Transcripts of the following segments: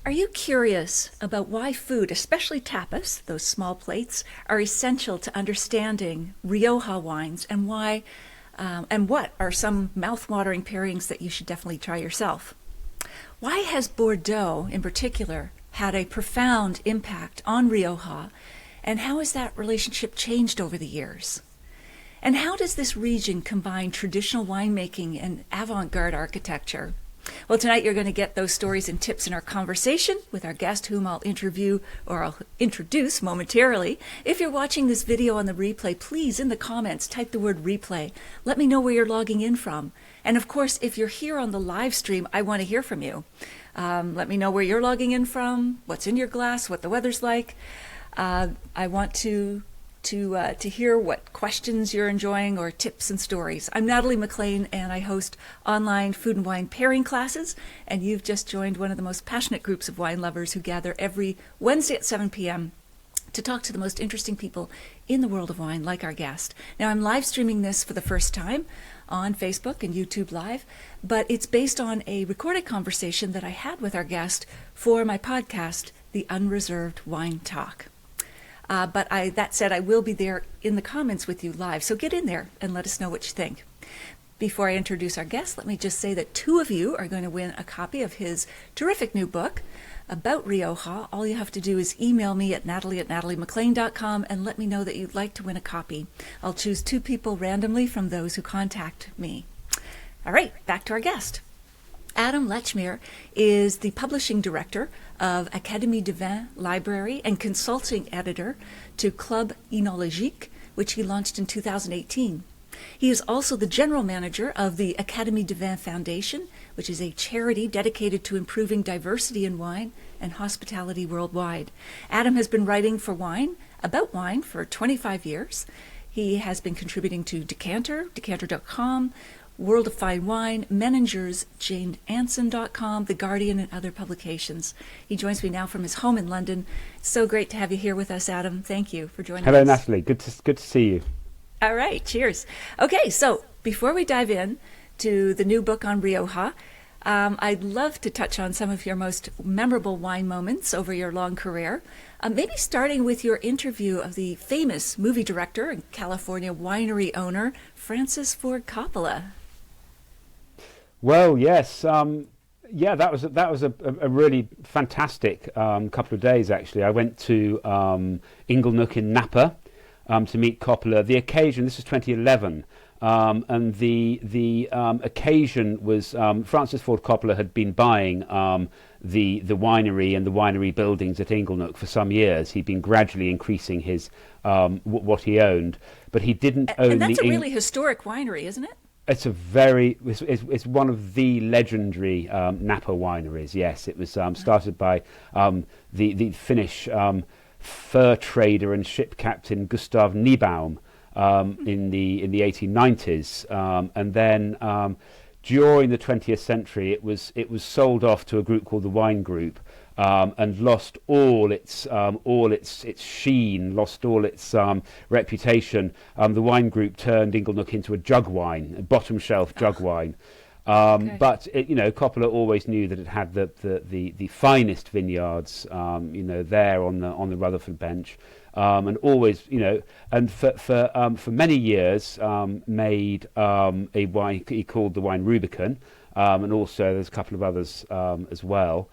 Are you curious about why food, especially tapas, those small plates, are essential to understanding Rioja wines and why and what are some mouth-watering pairings that you should definitely try yourself? Why has Bordeaux, in particular, had a profound impact on Rioja, and how has that relationship changed over the years? And how does this region combine traditional winemaking and avant-garde architecture? Well, tonight you're going to get those stories and tips in our conversation with our guest, whom I'll introduce momentarily. If you're watching this video on the replay, please, in the comments, type the word replay. Let me know where you're logging in from. And of course, if you're here on the live stream, I want to hear from you. Let me know where you're logging in from, what's in your glass, what the weather's like. I want to hear what questions you're enjoying or tips and stories. I'm Natalie McLean, and I host online food and wine pairing classes, and you've just joined one of the most passionate groups of wine lovers who gather every Wednesday at 7 p.m. to talk to the most interesting people in the world of wine, like our guest. Now, I'm live streaming this for the first time on Facebook and YouTube Live, but it's based on a recorded conversation that I had with our guest for my podcast, the Unreserved Wine Talk. That said, I will be there in the comments with you live, so get in there and let us know what you think. Before I introduce our guest, let me just say that two of you are going to win a copy of his terrific new book about Rioja. All you have to do is email me at natalie@nataliemclean.com and let me know that you'd like to win a copy. I'll choose two people randomly from those who contact me. All right, back to our guest. Adam Lechmere is the publishing director of Académie de Vin Library and consulting editor to Club Enologique, which he launched in 2018. He is also the general manager of the Académie de Vin Foundation, which is a charity dedicated to improving diversity in wine and hospitality worldwide. Adam has been writing about wine for 25 years. He has been contributing to Decanter, Decanter.com, World of Fine Wine, Menninger's, JaneAnson.com, The Guardian, and other publications. He joins me now from his home in London. So great to have you here with us, Adam. Thank you for joining us. Hello, Natalie. Good to see you. All right, cheers. Okay, so before we dive in to the new book on Rioja, I'd love to touch on some of your most memorable wine moments over your long career. Maybe starting with your interview of the famous movie director and California winery owner, Francis Ford Coppola. Well, yes. That was a really fantastic couple of days, actually. I went to Inglenook in Napa to meet Coppola. The occasion, this was 2011, and the occasion was Francis Ford Coppola had been buying the winery and the winery buildings at Inglenook for some years. He'd been gradually increasing his what he owned, but he didn't own. And that's a really historic winery, isn't it? It's one of the legendary Napa wineries. Yes, it was started by the Finnish fur trader and ship captain Gustav Niebaum in the 1890s, and then during the 20th century, it was sold off to a group called the Wine Group, and lost all its sheen, lost all its reputation. The Wine Group turned Inglenook into a jug wine, a bottom shelf jug wine. Okay. But Coppola always knew that it had the finest vineyards, there on the Rutherford Bench, and always, and for many years made a wine he called the wine Rubicon, and also there's a couple of others as well.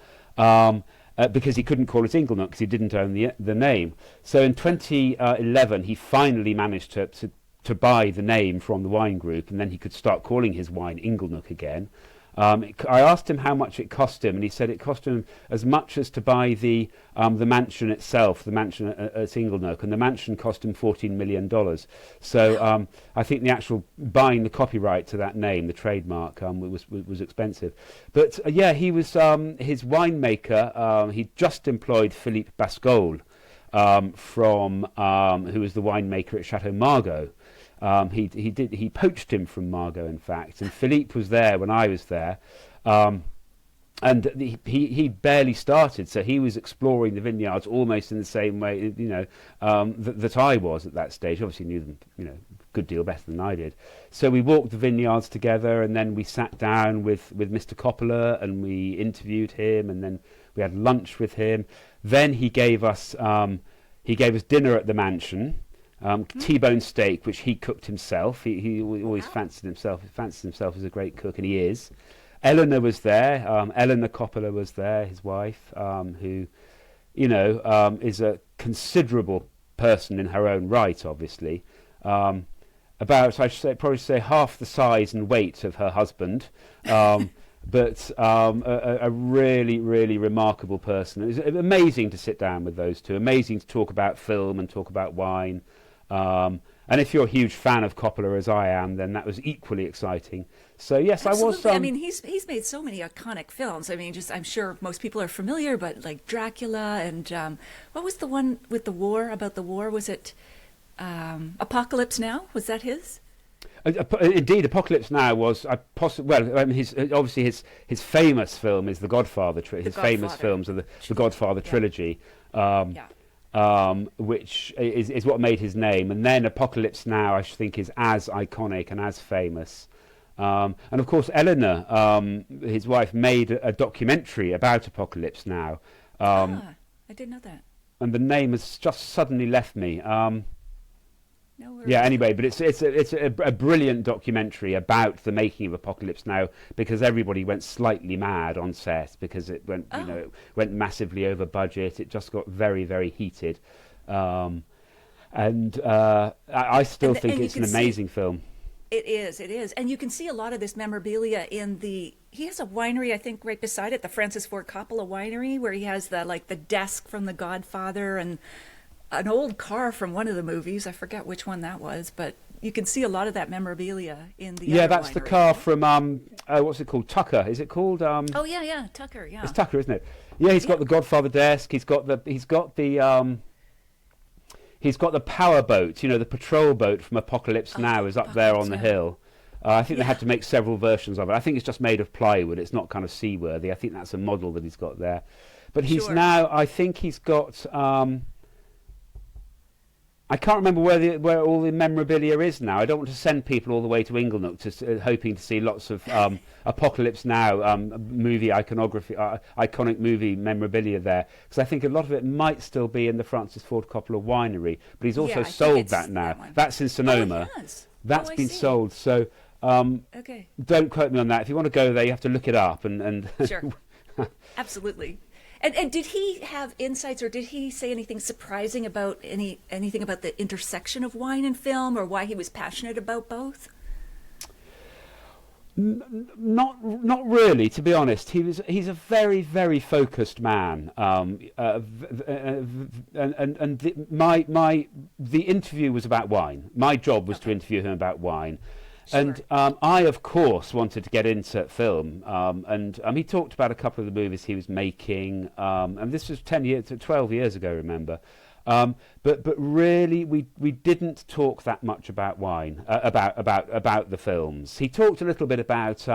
Because he couldn't call it Inglenook because he didn't own the name. So in 2011, he finally managed to buy the name from the Wine Group, and then he could start calling his wine Inglenook again. I asked him how much it cost him, and he said it cost him as much as to buy the mansion itself, the mansion at Inglenook, and the mansion cost him $14 million. So I think the actual buying the copyright to that name, the trademark, was expensive. But he was his winemaker. He just employed Philippe Bascol, who was the winemaker at Chateau Margaux. He poached him from Margaux, in fact, and Philippe was there when I was there, and he barely started, so he was exploring the vineyards almost in the same way, that I was at that stage. Obviously knew them, good deal better than I did. So we walked the vineyards together, and then we sat down with Mr. Coppola, and we interviewed him, and then we had lunch with him. Then he gave us dinner at the mansion, T-bone steak, which he cooked himself. He always fancied himself as a great cook, and he is. Eleanor was there. Eleanor Coppola was there, his wife, who, is a considerable person in her own right, obviously. About, probably say half the size and weight of her husband, but a really, really remarkable person. It was amazing to sit down with those two. Amazing to talk about film and talk about wine. And if you're a huge fan of Coppola, as I am, then that was equally exciting. So yes, Absolutely. I was. I mean, he's made so many iconic films. I mean, I'm sure most people are familiar, but like Dracula and what was the one with the war, about the war? Was it Apocalypse Now? Was that his? Indeed, Apocalypse Now was obviously his famous film is The Godfather. Famous films are the Godfather trilogy. Which is what made his name. And then Apocalypse Now, I think, is as iconic and as famous. And of course, Eleanor, his wife, made a documentary about Apocalypse Now. I didn't know that. And the name has just suddenly left me. No worries. Yeah, anyway, but it's a brilliant documentary about the making of Apocalypse Now, because everybody went slightly mad on set because it went it went massively over budget. It just got very, very heated, I still think it's an amazing film. It is, and you can see a lot of this memorabilia in he has a winery, I think, right beside it, the Francis Ford Coppola winery, where he has the desk from The Godfather and an old car from one of the movies. I forget which one that was, but you can see a lot of that memorabilia in the other that's winery. The car from what's it called? Tucker. Is it called? Oh yeah, Tucker. Yeah, it's Tucker, isn't it? Yeah, he's got the Godfather desk. He's got the power boat. The patrol boat from Apocalypse Now is up there on the hill. I think they had to make several versions of it. I think it's just made of plywood. It's not kind of seaworthy. I think that's a model that he's got there. But he's now, I think he's got. I can't remember where all the memorabilia is now. I don't want to send people all the way to Inglenook hoping to see lots of Apocalypse Now movie iconography, iconic movie memorabilia there, because I think a lot of it might still be in the Francis Ford Coppola winery. But he's also sold that now. That's in Sonoma. That's been sold. So don't quote me on that. If you want to go there, you have to look it up. And Sure, absolutely. And did he have insights, or did he say anything surprising about anything about the intersection of wine and film, or why he was passionate about both? Not really, to be honest. He's a very, very focused man. The interview was about wine. My job was to interview him about wine. Sure. And I, of course, wanted to get into film. And he talked about a couple of the movies he was making. And this was 12 years ago, remember. But really, we didn't talk that much about wine, about the films. He talked a little bit about.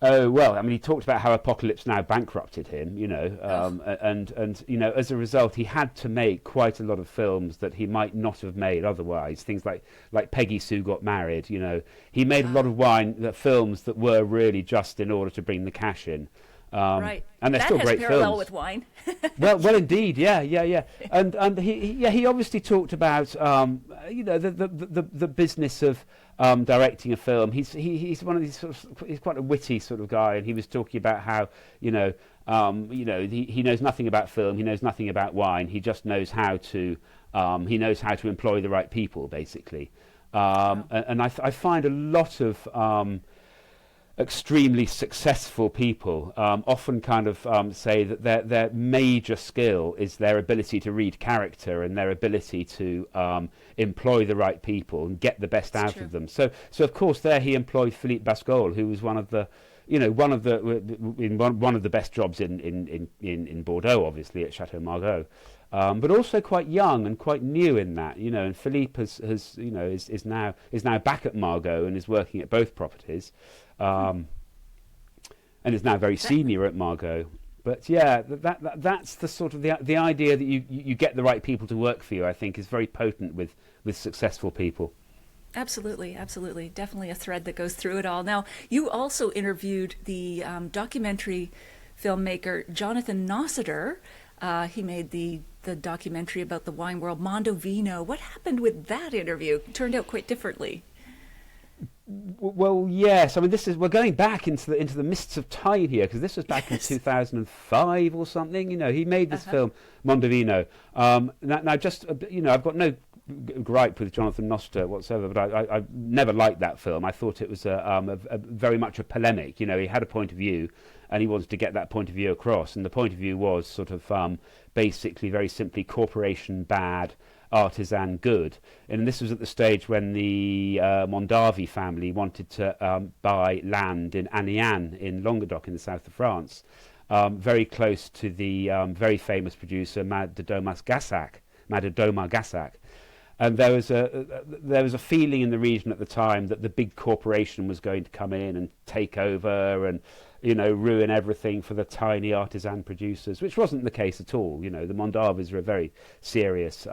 He talked about how Apocalypse Now bankrupted him, and as a result, he had to make quite a lot of films that he might not have made otherwise. Things like Peggy Sue Got Married. He made a lot of films that were really just in order to bring the cash in. Right, and they're still great films. That has parallel with wine. well, indeed, yeah. And he obviously talked about the business of directing a film. He's one of these he's quite a witty sort of guy, and he was talking about how he knows nothing about film, he knows nothing about wine, he just knows how to employ the right people, basically. And I find a lot of extremely successful people often kind of say that their major skill is their ability to read character and their ability to employ the right people and get the best out of them. So of course there he employed Philippe Bascol, who was one of the best jobs in Bordeaux, obviously at Chateau Margaux. But also quite young and quite new in that, and Philippe is now back at Margaux and is working at both properties, and is now very senior at Margaux. But yeah, that's the sort of the idea that you get the right people to work for you. I think is very potent with successful people. Absolutely, absolutely. Definitely a thread that goes through it all. Now, you also interviewed the documentary filmmaker Jonathan Nossiter. He made the documentary about the wine world, Mondovino. What happened with that interview? It turned out quite differently. Well, yes. I mean, we're going back into the mists of time here, because this was back in 2005 or something. You know, he made this film Mondovino. Now, just you know, I've got no gripe with Jonathan Noster whatsoever, but I never liked that film. I thought it was a very much a polemic. You know, he had a point of view, and he wanted to get that point of view across, and the point of view was sort of basically, very simply, corporation bad, artisan good. And this was at the stage when the Mondavi family wanted to buy land in Aniane in Languedoc in the south of France, very close to the very famous producer Madame Gassac. And there was a feeling in the region at the time that the big corporation was going to come in and take over and, you know, ruin everything for the tiny artisan producers, which wasn't the case at all. You know, the Mondavis were a very serious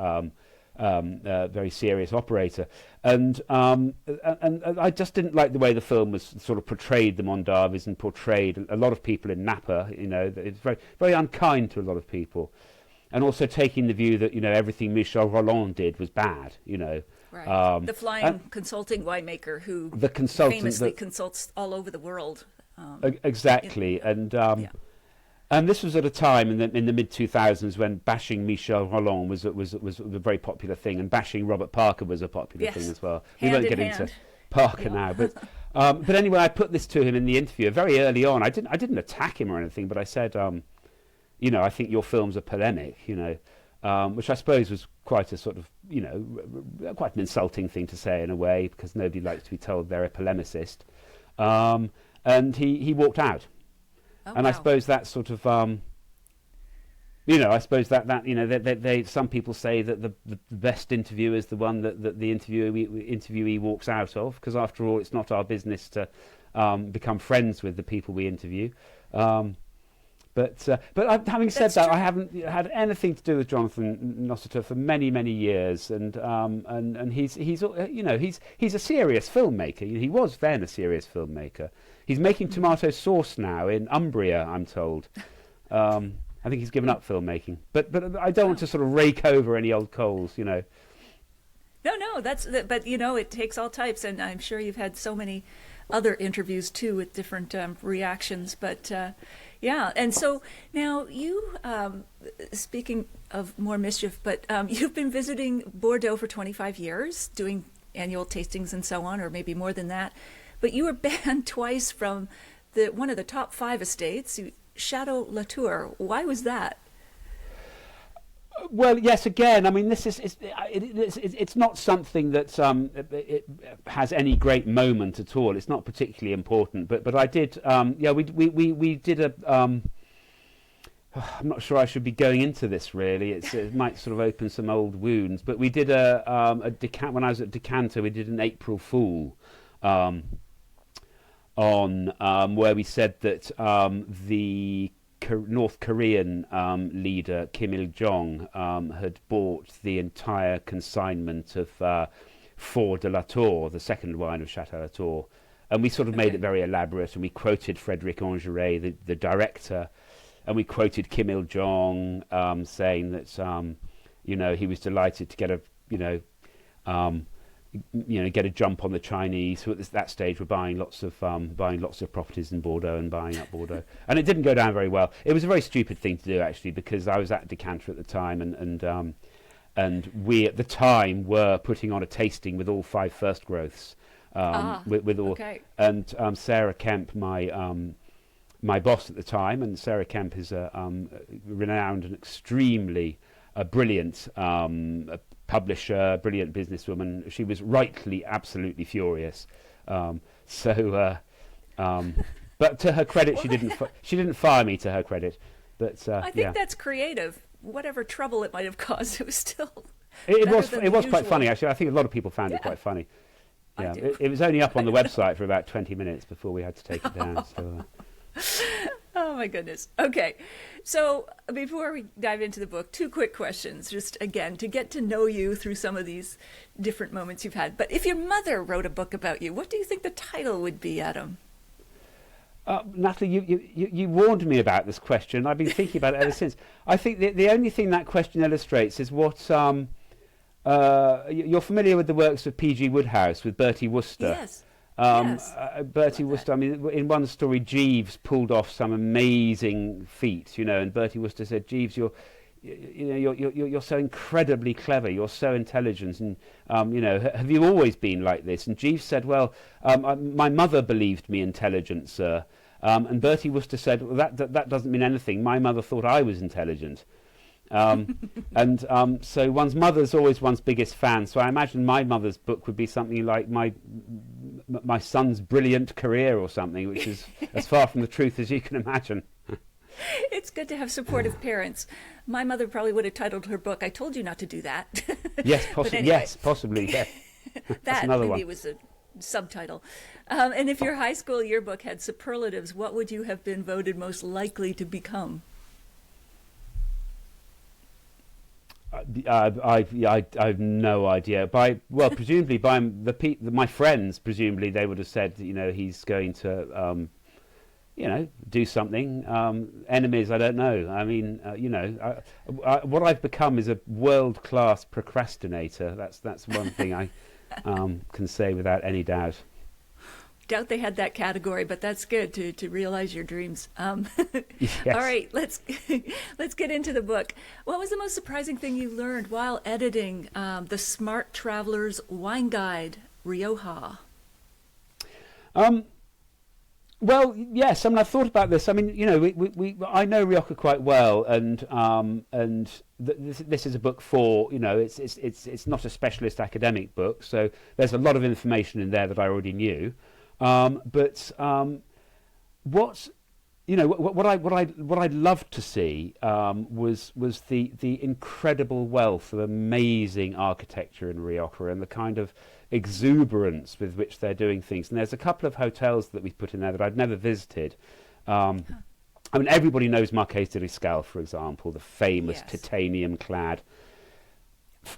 operator, and I just didn't like the way the film was sort of portrayed the Mondavis and portrayed a lot of people in Napa. You know, it's very, very unkind to a lot of people. And also taking the view that, you know, everything Michel Rolland did was bad, you know. Right. The flying consulting winemaker who famously consults all over the world. Exactly. And this was at a time in the mid-2000s when bashing Michel Rolland was a very popular thing, and bashing Robert Parker was a popular thing as well. We won't get into Parker now. But anyway, I put this to him in the interview very early on. I didn't attack him or anything, but I said... you know, I think your films are polemic, you know, which I suppose was quite a sort of, you know, quite an insulting thing to say in a way, because nobody likes to be told they're a polemicist. And he walked out. And wow. I suppose that sort of, you know, I suppose that you know, they some people say that the best interview is the one that the interviewee walks out of, because after all, it's not our business to become friends with the people we interview. But having said that, I haven't had anything to do with Jonathan Nossiter for many years, and he's you know, he's a serious filmmaker. He was then a serious filmmaker. He's making tomato sauce now in Umbria, I'm told. I think he's given up filmmaking, but I don't want to sort of rake over any old coals, you know. No, but you know, it takes all types, and I'm sure you've had so many other interviews too with different reactions. But yeah, and so now you, speaking of more mischief, but you've been visiting Bordeaux for 25 years, doing annual tastings and so on, or maybe more than that. But you were banned twice from one of the top 5 estates, Chateau Latour. Why was that? Well, yes. Again, I mean, this is it's not something that it has any great moment at all. It's not particularly important. But I did. We did a. I'm not sure I should be going into this really. It might sort of open some old wounds. But we did when I was at Decanter, we did an April Fool. On where we said that the North Korean leader Kim Il-jong had bought the entire consignment of Fort de la Tour, the second wine of Chateau Latour, and we sort of made it very elaborate, and we quoted Frédéric Angeret, the director, and we quoted Kim Il-jong saying that you know, he was delighted to get a get a jump on the Chinese, who at that stage were buying lots of properties in Bordeaux and buying up Bordeaux, and it didn't go down very well. It was a very stupid thing to do, actually, because I was at Decanter at the time, and we at the time were putting on a tasting with all 5 first growths, and Sarah Kemp, my boss at the time, and Sarah Kemp is a renowned and extremely brilliant publisher, brilliant businesswoman. She was rightly absolutely furious. But to her credit, she didn't fire me. To her credit, but I think that's creative. Whatever trouble it might have caused, it was still. It was quite funny, actually. I think a lot of people found it quite funny. Yeah, it was only up on the website for about 20 minutes before we had to take it down. So. Oh Oh my goodness. Okay. So before we dive into the book, two quick questions, just again, to get to know you through some of these different moments you've had. But if your mother wrote a book about you, what do you think the title would be, Adam? Natalie, you warned me about this question. I've been thinking about it ever since. I think the only thing that question illustrates is what you're familiar with the works of P.G. Wodehouse with Bertie Wooster. Yes. Bertie Wooster. I mean, in one story, Jeeves pulled off some amazing feat, and Bertie Wooster said, "Jeeves, you're so incredibly clever. You're so intelligent, and have you always been like this?" And Jeeves said, "Well, my mother believed me intelligent, sir." And Bertie Wooster said, "Well, that doesn't mean anything. My mother thought I was intelligent." So one's mother's always one's biggest fan. So I imagine my mother's book would be something like my son's brilliant career or something, which is as far from the truth as you can imagine. It's good to have supportive parents. My mother probably would have titled her book, "I Told You Not to Do That." Yes, possibly. Anyway, yes, possibly. Yeah. That another maybe one. was a subtitle. And if your high school yearbook had superlatives, what would you have been voted most likely to become? I have no idea. Presumably by my friends, presumably they would have said, he's going to, do something. Enemies, I don't know. I mean, what I've become is a world-class procrastinator. That's one thing I can say without any doubt. Doubt they had that category, but that's good to realize your dreams. Yes. All right, let's get into the book. What was the most surprising thing you learned while editing the Smart Traveler's Wine Guide, Rioja? Well, yes. I mean, I've thought about this. I mean, I know Rioja quite well, and this is a book for it's not a specialist academic book, so there's a lot of information in there that I already knew. What I'd loved to see was the incredible wealth of amazing architecture in Rioja and the kind of exuberance with which they're doing things. And there's a couple of hotels that we put in there that I'd never visited. I mean, everybody knows Marquês de Riscal, for example, the famous titanium-clad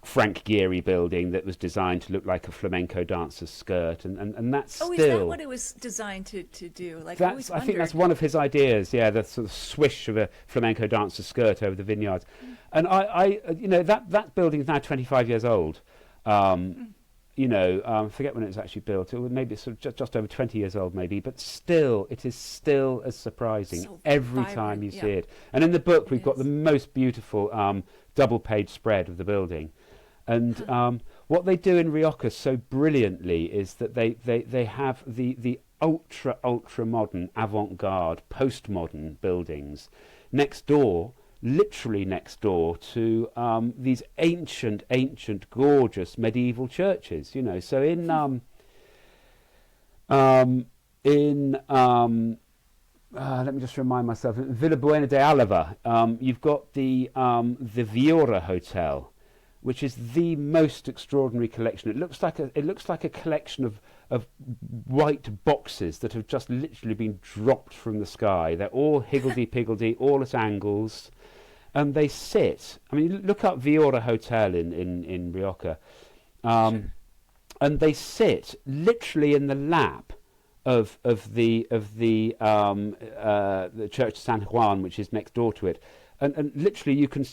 Frank Gehry building that was designed to look like a flamenco dancer's skirt, and that's still... is that what it was designed to do? I think that's one of his ideas. Yeah, the sort of swish of a flamenco dancer's skirt over the vineyards, and that building is now 25 years old. Forget when it was actually built. Maybe it's sort of just over 20 years old, maybe, but still, it is still as surprising so every vibrant, time you see it. And in the book, we've got the most beautiful double-page spread of the building. And what they do in Rioja so brilliantly is that they have the ultra modern, avant-garde, postmodern buildings next door. Literally next door to these ancient, gorgeous medieval churches. So in let me just remind myself, in Villabuena de Álava, you've got the Viora Hotel, which is the most extraordinary collection. It looks like a collection of white boxes that have just literally been dropped from the sky. They're all higgledy-piggledy, all at angles. And they sit. I mean, look up Viora Hotel in Rioja, and they sit literally in the lap of the Church of San Juan, which is next door to it, and literally you can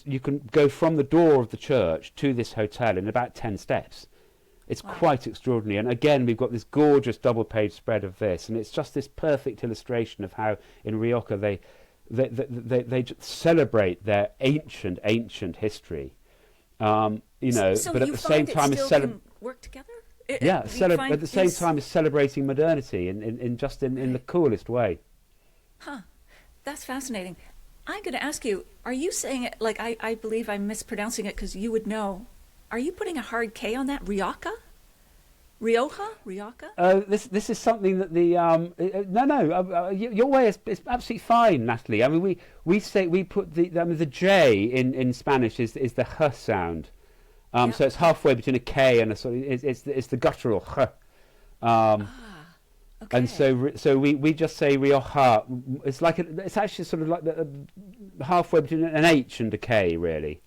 go from the door of the church to this hotel in about 10 steps. It's quite extraordinary. And again, we've got this gorgeous double-page spread of this, and it's just this perfect illustration of how in Rioja they celebrate their ancient history, So but at the same time can work together. at the same time as celebrating modernity in the coolest way. That's fascinating. I'm going to ask you: are you saying it like I believe I'm mispronouncing it because you would know? Are you putting a hard K on that? Rioja? This is something that the your way is absolutely fine, Natalie. I mean, we put the J in Spanish is the h sound, so it's halfway between a K and a sort of it's the guttural h. Okay. And so we just say Rioja. It's actually sort of like halfway between an H and a K, really.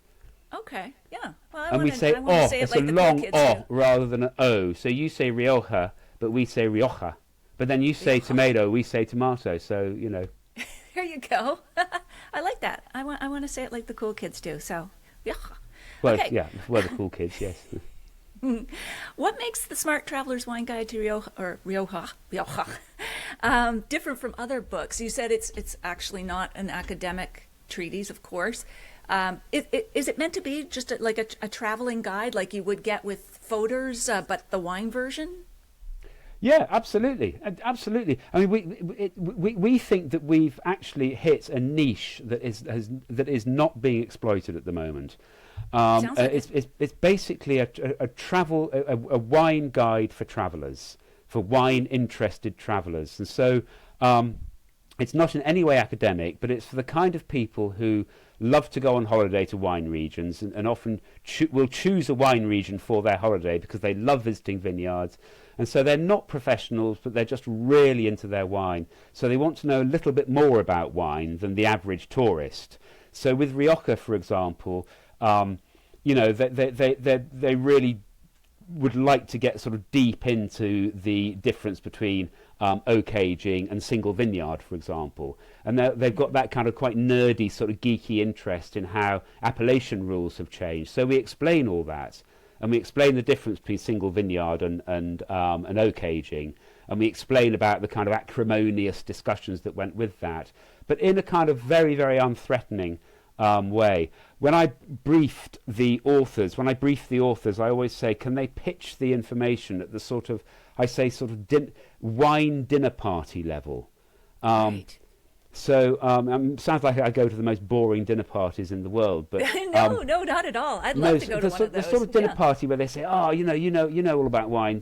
Okay. Yeah. Well, And we say O. Say It's it like a the long cool kids O do. rather than an O. So you say Rioja, but we say Rioja. But then you say Rioja. tomato, we say tomato. So There you go. I like that. I want to say it like the cool kids do. So, yeah. Well, Okay. yeah, well, the cool kids, yes. What makes the Smart Traveler's Wine Guide to Rioja different from other books? You said it's actually not an academic treatise, of course. Is it meant to be just like a traveling guide, like you would get with Fodor's, but the wine version? Yeah, absolutely, absolutely. I mean, we think that we've actually hit a niche that is not being exploited at the moment. Sounds like It's basically a wine guide for travellers, for wine interested travellers, and so it's not in any way academic, but it's for the kind of people who love to go on holiday to wine regions and often will choose a wine region for their holiday because they love visiting vineyards. And so they're not professionals, but they're just really into their wine. So they want to know a little bit more about wine than the average tourist. So with Rioja, for example, they really would like to get sort of deep into the difference between oak aging and single vineyard, for example. And they've got that kind of quite nerdy, sort of geeky interest in how appellation rules have changed. So we explain all that. And we explain the difference between single vineyard and oak aging. And we explain about the kind of acrimonious discussions that went with that. But in a kind of very, very unthreatening way. When I brief the authors, I always say, can they pitch the information at the sort of wine dinner party level? Right. So sounds like I go to the most boring dinner parties in the world, but no, not at all. I'd love to go to one of those. The sort of dinner party where they say, "Oh, you know all about wine.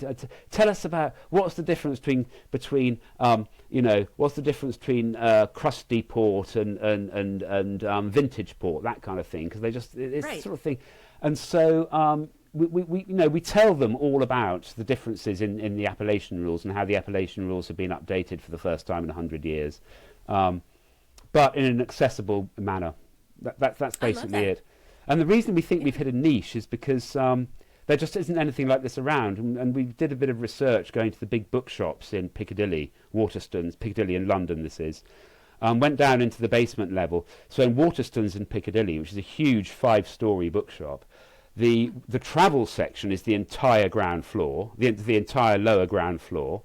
Tell us about what's the difference between what's the difference between crusty port and vintage port, that kind of thing." Because it's right. the sort of thing, and so. We tell them all about the differences in the appellation rules and how the appellation rules have been updated for the first time in 100 years, but in an accessible manner. That's basically it. And the reason we think we've hit a niche is because there just isn't anything like this around. And we did a bit of research going to the big bookshops in Piccadilly, Waterstones, Piccadilly in London this is. Went down into the basement level. So in Waterstones in Piccadilly, which is a huge 5-storey bookshop, the travel section is the entire ground floor, the entire lower ground floor.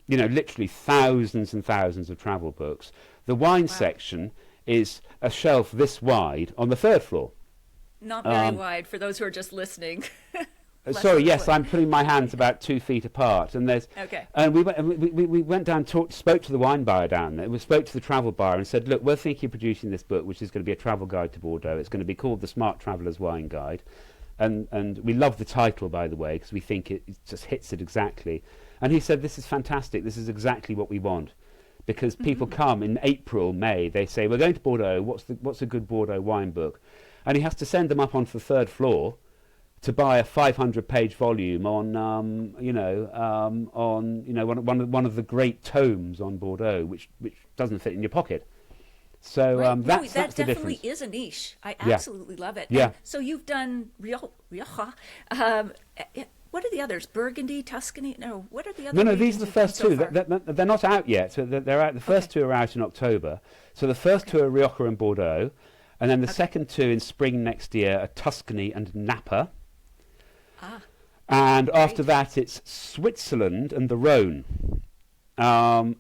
Literally thousands and thousands of travel books. The wine section is a shelf this wide on the 3rd floor. Not very wide for those who are just listening. Sorry, yes, I'm putting my hands about 2 feet apart, and there's. Okay. And we went down, spoke to the wine buyer down there. We spoke to the travel buyer and said, "Look, we're thinking of producing this book, which is going to be a travel guide to Bordeaux. It's going to be called the Smart Traveller's Wine Guide." And we love the title, by the way, because we think it just hits it exactly. And he said, "This is fantastic. This is exactly what we want." Because people come in April, May, they say, "We're going to Bordeaux. What's a good Bordeaux wine book?" And he has to send them up onto the 3rd floor to buy a 500-page volume on one of the great tomes on Bordeaux, which doesn't fit in your pocket. So that's that the definitely difference. is a niche. I absolutely love it. Yeah. And so you've done Rioja. What are the others? Burgundy, Tuscany? No, what are the other? No, these are the first two. So they're not out yet. So they're out. The first two are out in October. So the first two are Rioja and Bordeaux, and then the second two in spring next year are Tuscany and Napa. And after that, it's Switzerland and the Rhone. And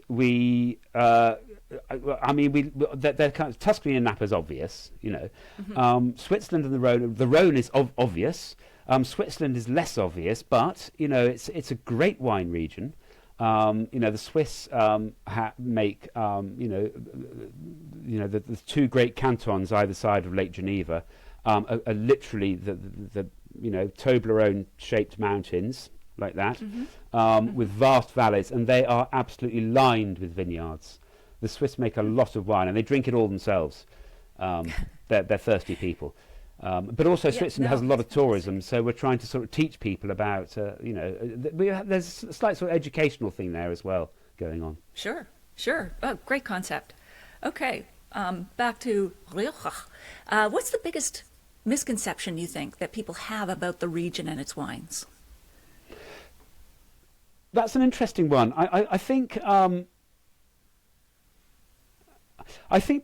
we, they're kind of, Tuscany and Napa is obvious, Switzerland and the Rhone. The Rhone is obvious. Switzerland is less obvious, but it's a great wine region. The Swiss make the 2 great cantons either side of Lake Geneva are literally the Toblerone shaped mountains like that, with vast valleys, and they are absolutely lined with vineyards. The Swiss make a lot of wine, and they drink it all themselves. They're thirsty people. But also Yeah, Switzerland no, has a lot of that's fantastic. tourism, so we're trying to sort of teach people about, there's a slight sort of educational thing there as well going on. Sure, sure. Oh, great concept. Okay, back to Rioja. What's the biggest misconception you think that people have about the region and its wines? That's an interesting one. I think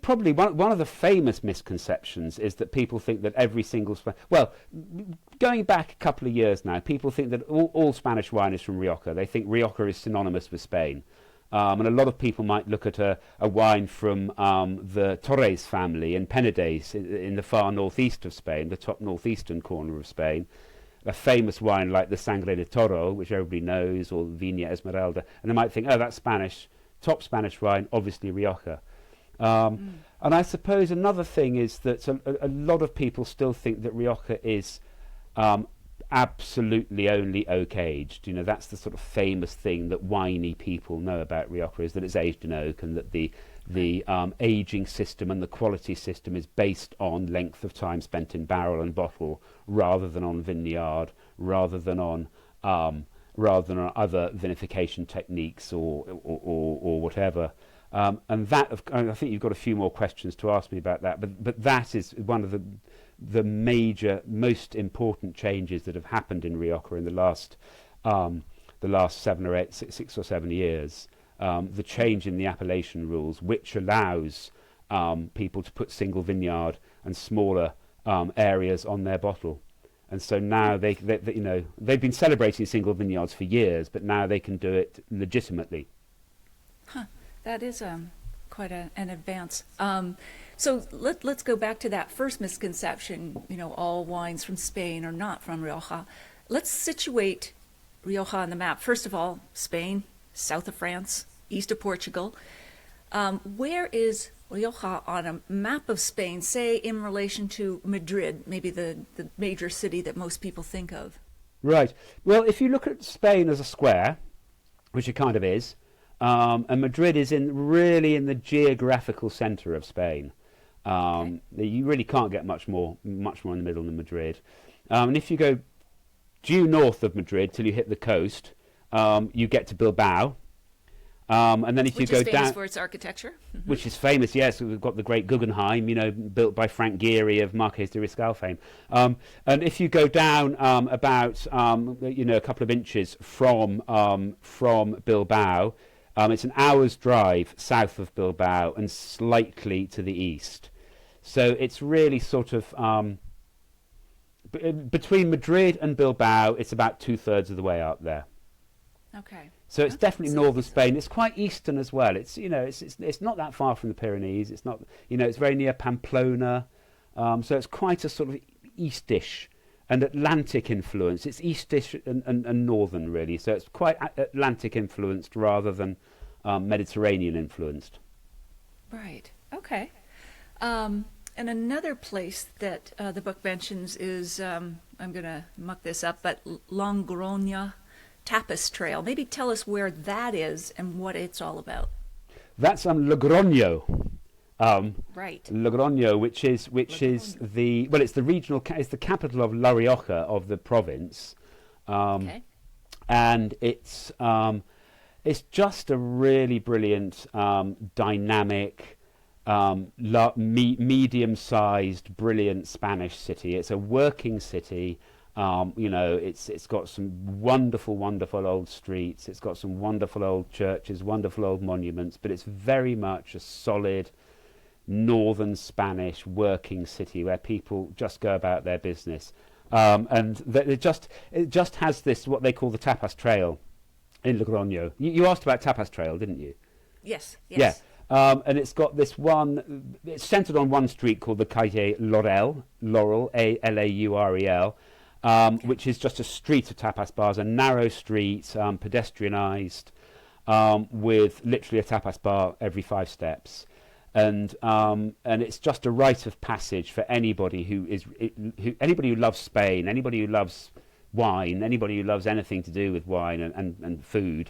probably one of the famous misconceptions is that people think that every single well, going back a couple of years now, people think that all Spanish wine is from Rioja. They think Rioja is synonymous with Spain. And a lot of people might look at a wine from the Torres family in Penedès in the far northeast of Spain, the top northeastern corner of Spain, a famous wine like the Sangre de Toro, which everybody knows, or Viña Esmeralda, and they might think, oh, that's Spanish, top Spanish wine, obviously Rioja. And I suppose another thing is that a lot of people still think that Rioja is absolutely only oak aged. You know, that's the sort of famous thing that winey people know about Rioja, is that it's aged in oak, and that the aging system and the quality system is based on length of time spent in barrel and bottle, rather than on vineyard, rather than on other vinification techniques or whatever. And that, I think you've got a few more questions to ask me about that, but that is one of the major, most important changes that have happened in Rioja in the last 6 or 7 years. The change in the appellation rules, which allows people to put single vineyard and smaller areas on their bottle. And so now they they've been celebrating single vineyards for years, but now they can do it legitimately. Huh. That is quite an advance. So let's go back to that first misconception, all wines from Spain are not from Rioja. Let's situate Rioja on the map. First of all, Spain, south of France, east of Portugal. Where is Rioja on a map of Spain, say in relation to Madrid, maybe the major city that most people think of? Right. Well, if you look at Spain as a square, which it kind of is, and Madrid is really in the geographical centre of Spain. You really can't get much more in the middle than Madrid. And if you go due north of Madrid till you hit the coast, you get to Bilbao. And then if you go down, which is famous for its architecture, which is famous, yes, we've got the great Guggenheim, built by Frank Gehry of Marqués de Riscal fame. And if you go down about a couple of inches from Bilbao. It's an hour's drive south of Bilbao and slightly to the east. So it's really sort of between Madrid and Bilbao, it's about 2/3 of the way up there. Okay. So it's definitely northern Spain. It's quite eastern as well. It's not that far from the Pyrenees. It's not, it's very near Pamplona. So it's quite a sort of eastish and Atlantic influence. It's eastish and northern, really. So it's quite Atlantic influenced rather than Mediterranean influenced. Right. Okay. And another place that the book mentions is, I'm going to muck this up, but Logroño Tapas Trail. Maybe tell us where that is and what it's all about. That's Logroño. Right. Logroño, which is it's the regional, it's the capital of La Rioja, of the province, Okay. and it's just a really brilliant, dynamic, medium-sized, brilliant Spanish city. It's a working city. It's got some wonderful old streets. It's got some wonderful old churches, wonderful old monuments, but it's very much a solid northern Spanish working city where people just go about their business, and it just has this, what they call the Tapas Trail in Logroño. You asked about Tapas Trail, didn't you? Yes. Yeah. And it's got this one. It's centred on one street called the Calle Laurel, Laurel, which is just a street of tapas bars, a narrow street, pedestrianised, with literally a tapas bar every 5 steps. And it's just a rite of passage for anybody anybody who loves Spain, anybody who loves wine, anybody who loves anything to do with wine and food,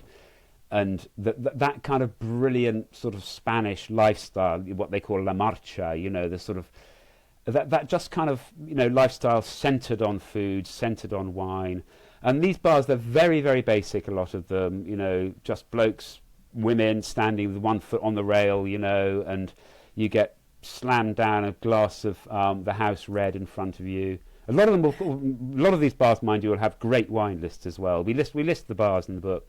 and that kind of brilliant sort of Spanish lifestyle, what they call la marcha, the sort of that just kind of, lifestyle centered on food, centered on wine. And these bars, they're very, very basic, a lot of them, just blokes, women standing with one foot on the rail, and you get slammed down a glass of the house red in front of you. A lot of these bars, mind you, will have great wine lists as well. We list the bars in the book.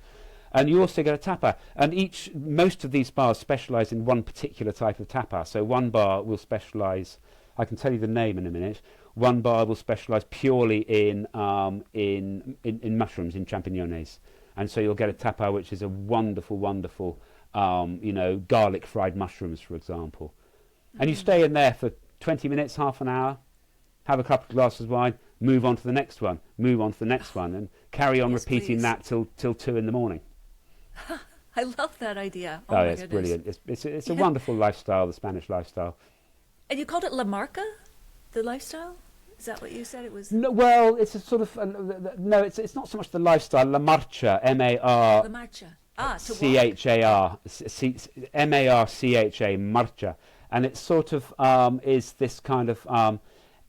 And you also get a tapa. And most of these bars specialise in one particular type of tapa. So one bar will specialise, I can tell you the name in a minute. One bar will specialise purely in mushrooms, in champignons. And so you'll get a tapa which is a wonderful, wonderful, garlic fried mushrooms, for example. And you stay in there for 20 minutes, half an hour, have a couple of glasses of wine, move on to the next one, and carry on repeating that till 2 in the morning. I love that idea. Oh, my it's goodness. Brilliant. It's a wonderful lifestyle, the Spanish lifestyle. And you called it La Marca, the lifestyle? Is that what you said it was? No, well, it's a sort of no. It's not so much the lifestyle. La Marcha, M-A-R. La Marcha. Ah, to C-H-A-R, M-A-R-C-H-A, Marcha, and it sort of is this kind of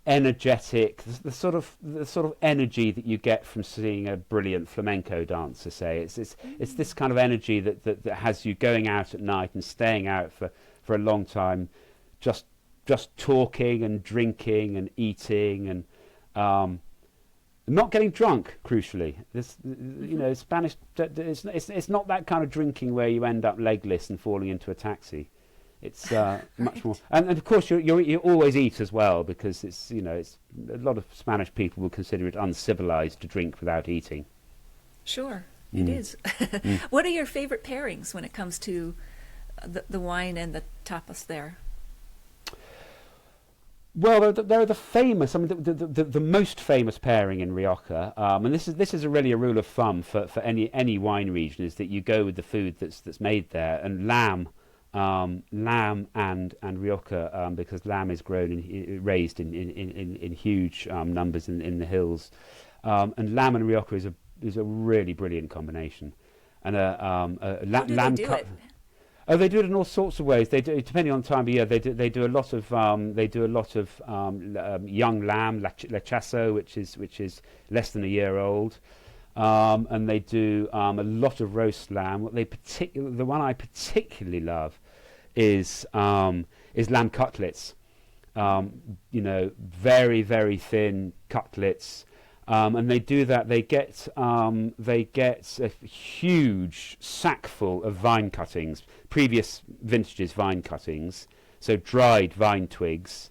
energetic, the sort of energy that you get from seeing a brilliant flamenco dancer. Say it's this kind of energy that has you going out at night and staying out for a long time, just talking and drinking and eating and not getting drunk. Crucially, Spanish. It's not that kind of drinking where you end up legless and falling into a taxi. It's much more, and of course you always eat as well, because it's a lot of Spanish people will consider it uncivilized to drink without eating. Sure, it is. What are your favorite pairings when it comes to the wine and the tapas there? Well, they're the famous. I mean, the most famous pairing in Rioja, and this is really a rule of thumb for any wine region, is that you go with the food that's made there. And lamb and Rioja, because lamb is raised in huge numbers in the hills, and lamb and Rioja is a really brilliant combination. And lamb cut. Oh, they do it in all sorts of ways. They do, depending on the time of year. They do a lot of young lamb, lechazo, which is less than a year old, and they do a lot of roast lamb. The one I particularly love is lamb cutlets. Very, very thin cutlets. And they do that. They get a huge sackful of vine cuttings, previous vintages vine cuttings, so dried vine twigs,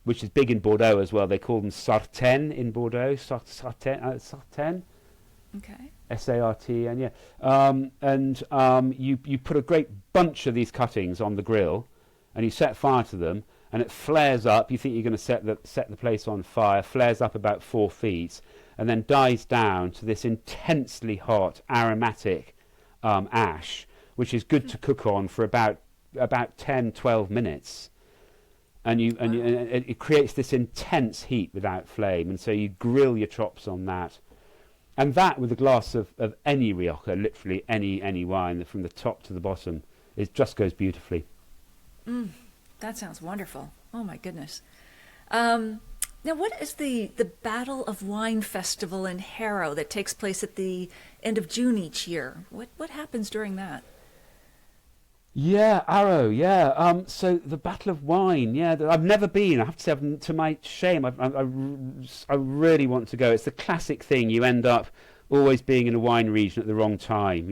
which is big in Bordeaux as well. They call them sartène in Bordeaux. Sartène. Okay. S-A-R-T-E-N. Yeah. You put a great bunch of these cuttings on the grill, and you set fire to them. And it flares up. You think you're going to set the place on fire. Flares up about 4 feet, and then dies down to this intensely hot, aromatic ash, which is good to cook on for about 10-12 minutes. And it creates this intense heat without flame, and so you grill your chops on that. And that, with a glass of any Rioja, literally any wine, from the top to the bottom, it just goes beautifully. That sounds wonderful. Oh, my goodness. Now, what is the Battle of Wine Festival in Harrow that takes place at the end of June each year? What happens during that? Yeah, Arrow, yeah. So the Battle of Wine, yeah. I've never been. I have to say, to my shame, I really want to go. It's the classic thing. You end up always being in a wine region at the wrong time,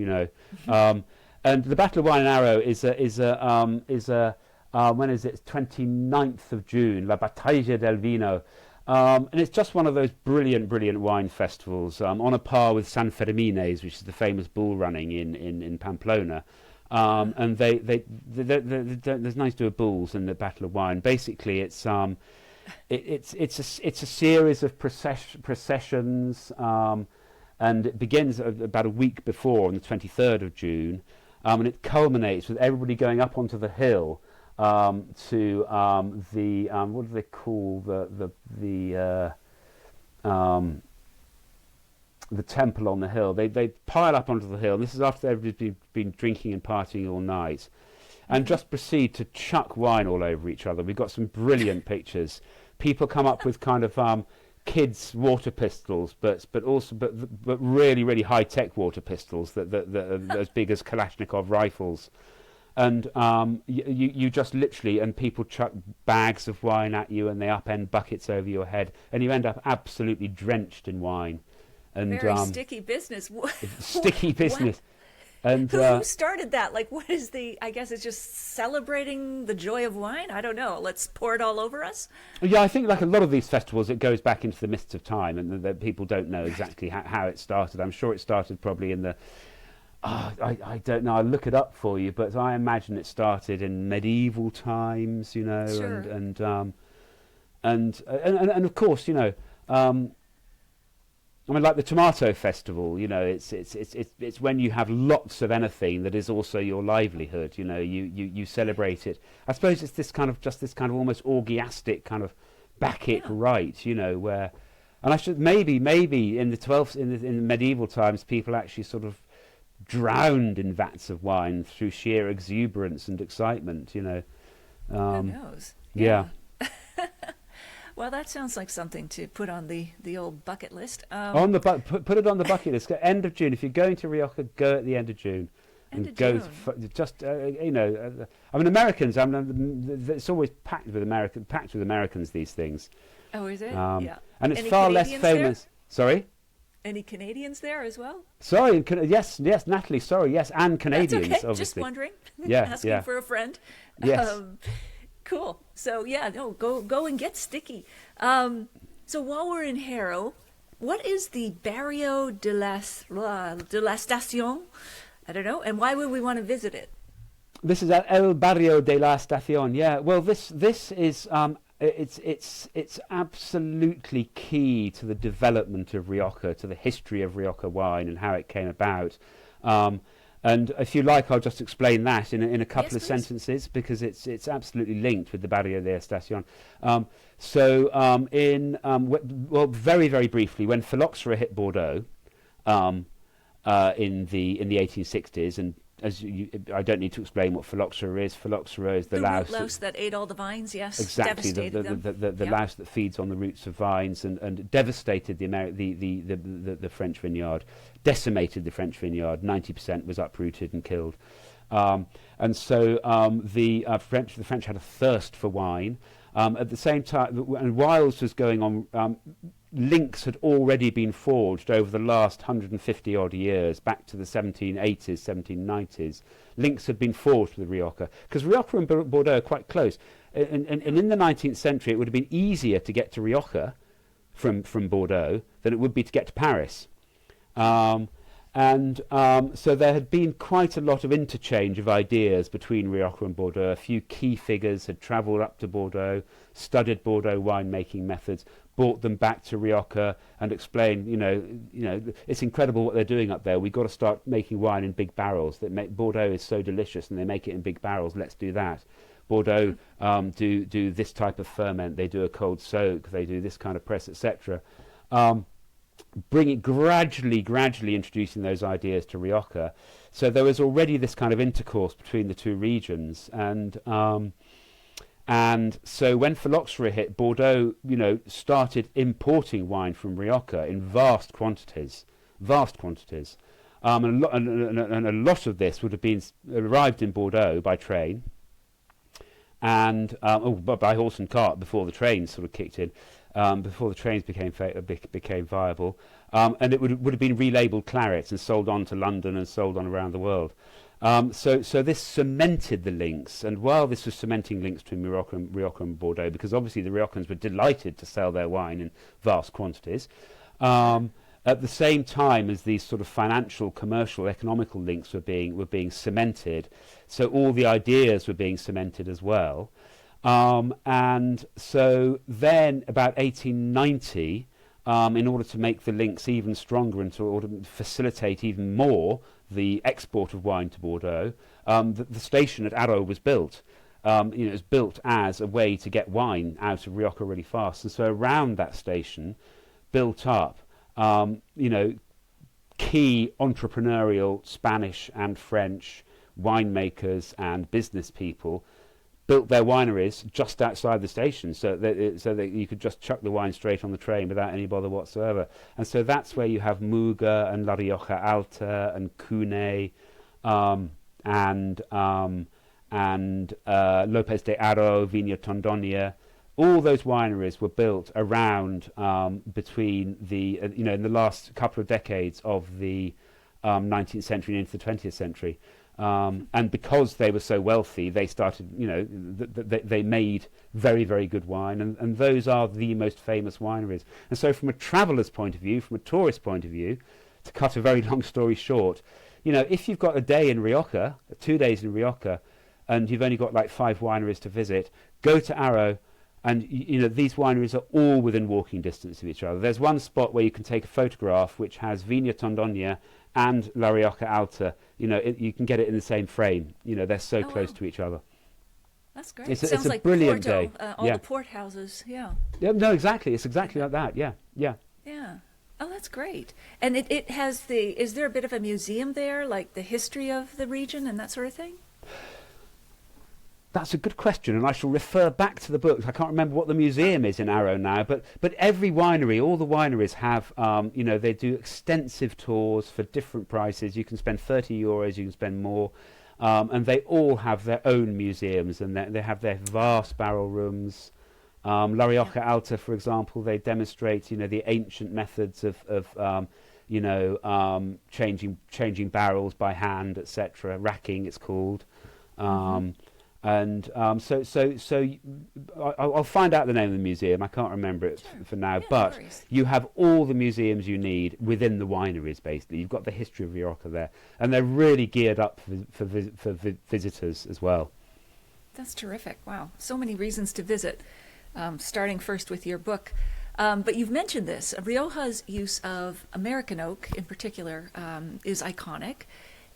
And the Battle of Wine in Arrow is a when is it? 29th of June, La Battaglia del Vino. And it's just one of those brilliant wine festivals, on a par with San Fermines, which is the famous bull running in Pamplona. And there's nice to do bulls in the Battle of Wine. Basically, it's a series of processions, and it begins about a week before, on the 23rd of June, and it culminates with everybody going up onto the hill. To the what do they call the temple on the hill? They pile up onto the hill, and this is after everybody's been drinking and partying all night, and just proceed to chuck wine all over each other. We've got some brilliant pictures. People come up with kind of kids' water pistols, but really high tech water pistols that are as big as Kalashnikov rifles. And you just literally, and people chuck bags of wine at you, and they upend buckets over your head, and you end up absolutely drenched in wine. And very sticky business. Sticky business. And who started that? Like, what is I guess it's just celebrating the joy of wine? I don't know. Let's pour it all over us? Yeah, I think like a lot of these festivals, it goes back into the mists of time, and that people don't know exactly how it started. I'm sure it started probably in the... I don't know. I'll look it up for you, but I imagine it started in medieval times, you know, sure. and of course, you know, I mean, like the tomato festival, you know, it's when you have lots of anything that is also your livelihood. You know, you celebrate it. I suppose it's this kind of almost orgiastic kind of Bacchic rite, you know, where, and I should maybe in the medieval times, people actually sort of drowned in vats of wine through sheer exuberance and excitement, you know. Who knows? Yeah. Well, that sounds like something to put on the old bucket list. On the put it on the bucket list. End of June. If you're going to Rioja, go at the end of June. Just you know. I mean, Americans. I mean, it's always packed with Americans. These things. Oh, is it? Yeah. And it's Any far Canadians less famous. There? Sorry. Any Canadians there as well? Sorry, yes, Natalie. Sorry, yes, and Canadians. That's okay. Obviously. Just wondering. Yeah, asking for a friend. Yes. Cool. So yeah, no, go and get sticky. So while we're in Harrow, what is the Barrio de la Estación? I don't know. And why would we want to visit it? This is at El Barrio de la Estación. Yeah. Well, this is it's absolutely key to the development of Rioja, to the history of Rioja wine and how it came about. And if you like, I'll just explain that in a couple of sentences, because it's absolutely linked with the Barrio de Estación. Well, very, very briefly, when phylloxera hit Bordeaux in the 1860s, and I don't need to explain what phylloxera is. Phylloxera is the louse that ate all the vines. Yes, exactly. The louse that feeds on the roots of vines and devastated the French vineyard, decimated the French vineyard. 90% was uprooted and killed. And so the French had a thirst for wine. At the same time, and while this was going on, links had already been forged over the last 150 odd years, back to the 1780s, 1790s. Links had been forged with Rioja, because Rioja and Bordeaux are quite close. And in the 19th century, it would have been easier to get to Rioja from Bordeaux than it would be to get to Paris. So there had been quite a lot of interchange of ideas between Rioja and Bordeaux. A few key figures had travelled up to Bordeaux, studied Bordeaux winemaking methods, brought them back to Rioja, and explained, you know, it's incredible what they're doing up there. We've got to start making wine in big barrels. Bordeaux is so delicious, and they make it in big barrels. Let's do that. Bordeaux do this type of ferment. They do a cold soak. They do this kind of press, etc. Gradually introducing those ideas to Rioja. So there was already this kind of intercourse between the two regions, and so when phylloxera hit, Bordeaux, you know, started importing wine from Rioja in vast quantities. And a lot of this would have been arrived in Bordeaux by train, and by horse and cart before the trains sort of kicked in. Before the trains became viable, and it would have been relabeled clarets and sold on to London and sold on around the world. So this cemented the links, and while this was cementing links between Rioja and Bordeaux, because obviously the Riojans were delighted to sell their wine in vast quantities, at the same time as these sort of financial, commercial, economical links were being cemented, so all the ideas were being cemented as well. And so then about 1890, in order to make the links even stronger and to order to facilitate even more the export of wine to Bordeaux, the station at Arro was built. It was built as a way to get wine out of Rioja really fast. And so around that station built up, key entrepreneurial Spanish and French winemakers and business people built their wineries just outside the station, so that you could just chuck the wine straight on the train without any bother whatsoever. And so that's where you have Muga and La Rioja Alta and Cune, and Lopez de Haro, Viña Tondonia. All those wineries were built around between the in the last couple of decades of the 19th century and into the 20th century. And because they were so wealthy, they started, they made very, very good wine, and those are the most famous wineries. And so from a traveller's point of view, from a tourist point of view, to cut a very long story short, if you've got a day in Rioja, 2 days in Rioja, and you've only got like 5 wineries to visit, go to Haro, and these wineries are all within walking distance of each other. There's one spot where you can take a photograph which has Viña Tondonia and La Rioja Alta. You can get it in the same frame. They're so close to each other. That's great. It's Sounds a like brilliant Porto, day. all the port houses. Yeah. No, exactly. It's exactly like that. Yeah. Yeah. Oh, that's great. And it has is there a bit of a museum there, like the history of the region and that sort of thing? That's a good question, and I shall refer back to the books. I can't remember what the museum is in Haro now, but every winery, all the wineries have, they do extensive tours for different prices. You can spend €30, you can spend more, and they all have their own museums, and they have their vast barrel rooms. La Rioja Alta, for example, they demonstrate, the ancient methods of changing barrels by hand, etc. Racking, it's called. And so I'll find out the name of the museum. I can't remember it for now, but no worries. You have all the museums you need within the wineries. Basically, you've got the history of Rioja there, and they're really geared up for visitors as well. That's terrific. Wow, so many reasons to visit. Starting first with your book, but you've mentioned this. Rioja's use of American oak, in particular, is iconic.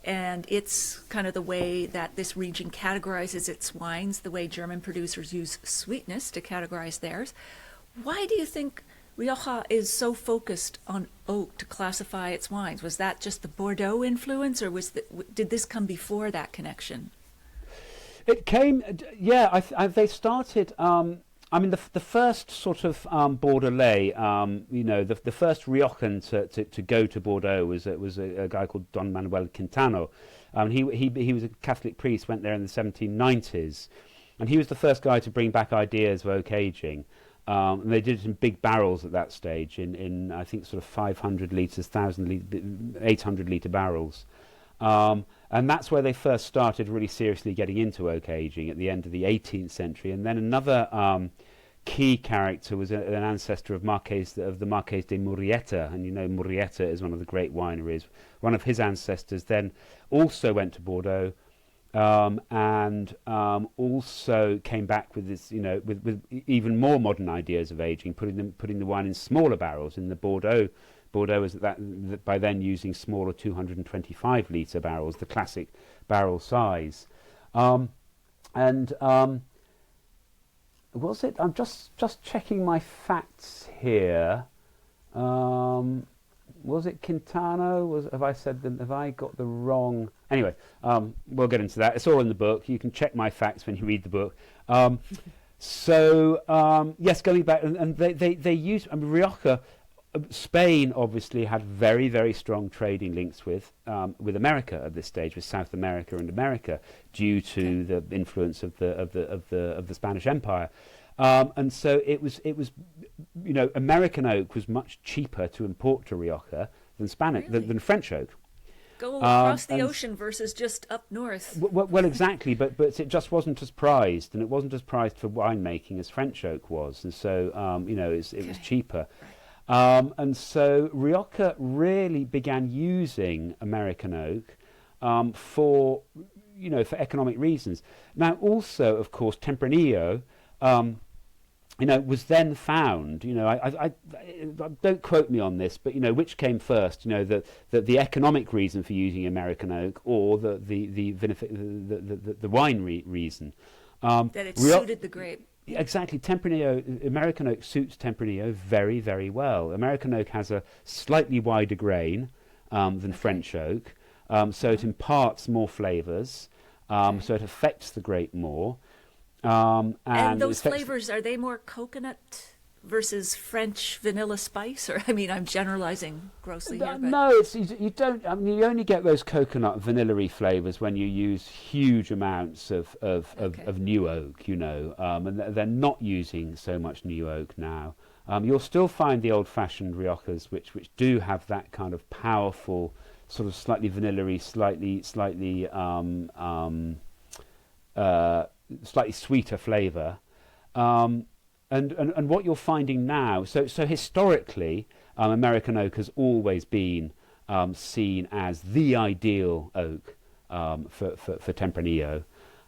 And it's kind of the way that this region categorizes its wines, the way German producers use sweetness to categorize theirs. Why do you think Rioja is so focused on oak to classify its wines? Was that just the Bordeaux influence, or did this come before that connection? It came, they started... the first sort of Bordelais, the first Riojan to go to Bordeaux was a guy called Don Manuel Quintano. He was a Catholic priest, went there in the 1790s, and he was the first guy to bring back ideas of oak aging. And they did it in big barrels at that stage, in I think sort of 500 litres, 800 litre barrels. And that's where they first started really seriously getting into oak aging at the end of the 18th century. And then another key character was an ancestor of the Marqués de Murrieta. And Murrieta is one of the great wineries. One of his ancestors then also went to Bordeaux, and also came back with this, with even more modern ideas of aging, putting the wine in smaller barrels. In the Bordeaux was by then using smaller 225 litre barrels, the classic barrel size. Was it? I'm just checking my facts here. Was it Quintano? Have I got the wrong? Anyway, we'll get into that. It's all in the book. You can check my facts when you read the book. Yes, going back, and they used Rioja. Spain obviously had very, very strong trading links with America at this stage, with South America and America, due to the influence of the Spanish Empire, and so it was American oak was much cheaper to import to Rioja than French oak. Go across the ocean versus just up north. Well, exactly, but it just wasn't as prized, and it wasn't as prized for winemaking as French oak was, and so it was cheaper. And so Rioja really began using American oak for economic reasons. Now, also, of course, Tempranillo, was then found. I don't quote me on this, but which came first? The economic reason for using American oak, or the wine reason. That it suited the grape. Exactly. Tempranillo, American oak suits Tempranillo very, very well. American oak has a slightly wider grain than French oak. so it imparts more flavors, so it affects the grape more. And those flavors, are they more coconut versus French vanilla spice? Or, I mean, I'm generalizing grossly here. But No, you don't. I mean, you only get those coconut vanilla-y flavors when you use huge amounts of new oak, and they're not using so much new oak now. You'll still find the old-fashioned Riojas, which do have that kind of powerful, sort of slightly vanilla-y, slightly sweeter flavour. And what you're finding now, so historically, American oak has always been seen as the ideal oak for Tempranillo,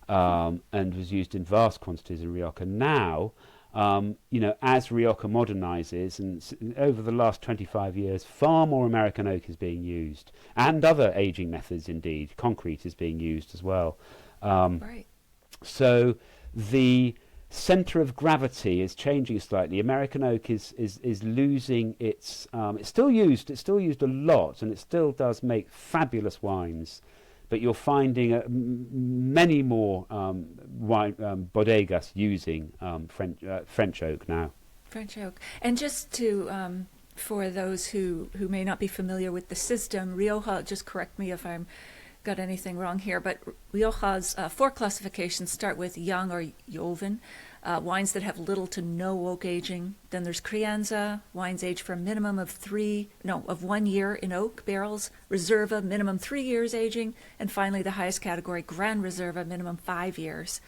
and was used in vast quantities in Rioja. Now, as Rioja modernizes, and over the last 25 years, far more American oak is being used, and other aging methods indeed. Concrete is being used as well. right. So the center of gravity is changing slightly. American oak is losing its. It's still used a lot, and it still does make fabulous wines. But you're finding many more bodegas using French oak now. French oak. And just to for those who may not be familiar with the system, Rioja, just correct me if I'm got anything wrong here, but Rioja's 4 classifications start with young or joven, wines that have little to no oak aging. Then there's Crianza, wines aged for a minimum of 1 year in oak barrels. Reserva, minimum 3 years aging. And finally, the highest category, Gran Reserva, minimum 5 years.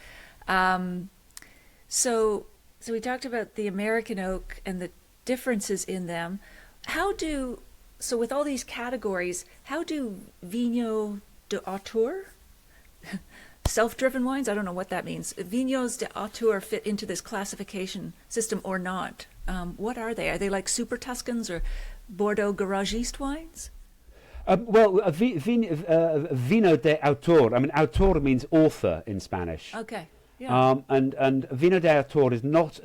So we talked about the American oak and the differences in them. So with all these categories, how do Vinho d'Auteur, self-driven wines, I don't know what that means, Vinos d'Auteur fit into this classification system or not? What are they? Are they like super Tuscans or Bordeaux garagiste wines? Vino de autor. I mean, autor means author in Spanish. Okay. Yeah. And vino de autor is not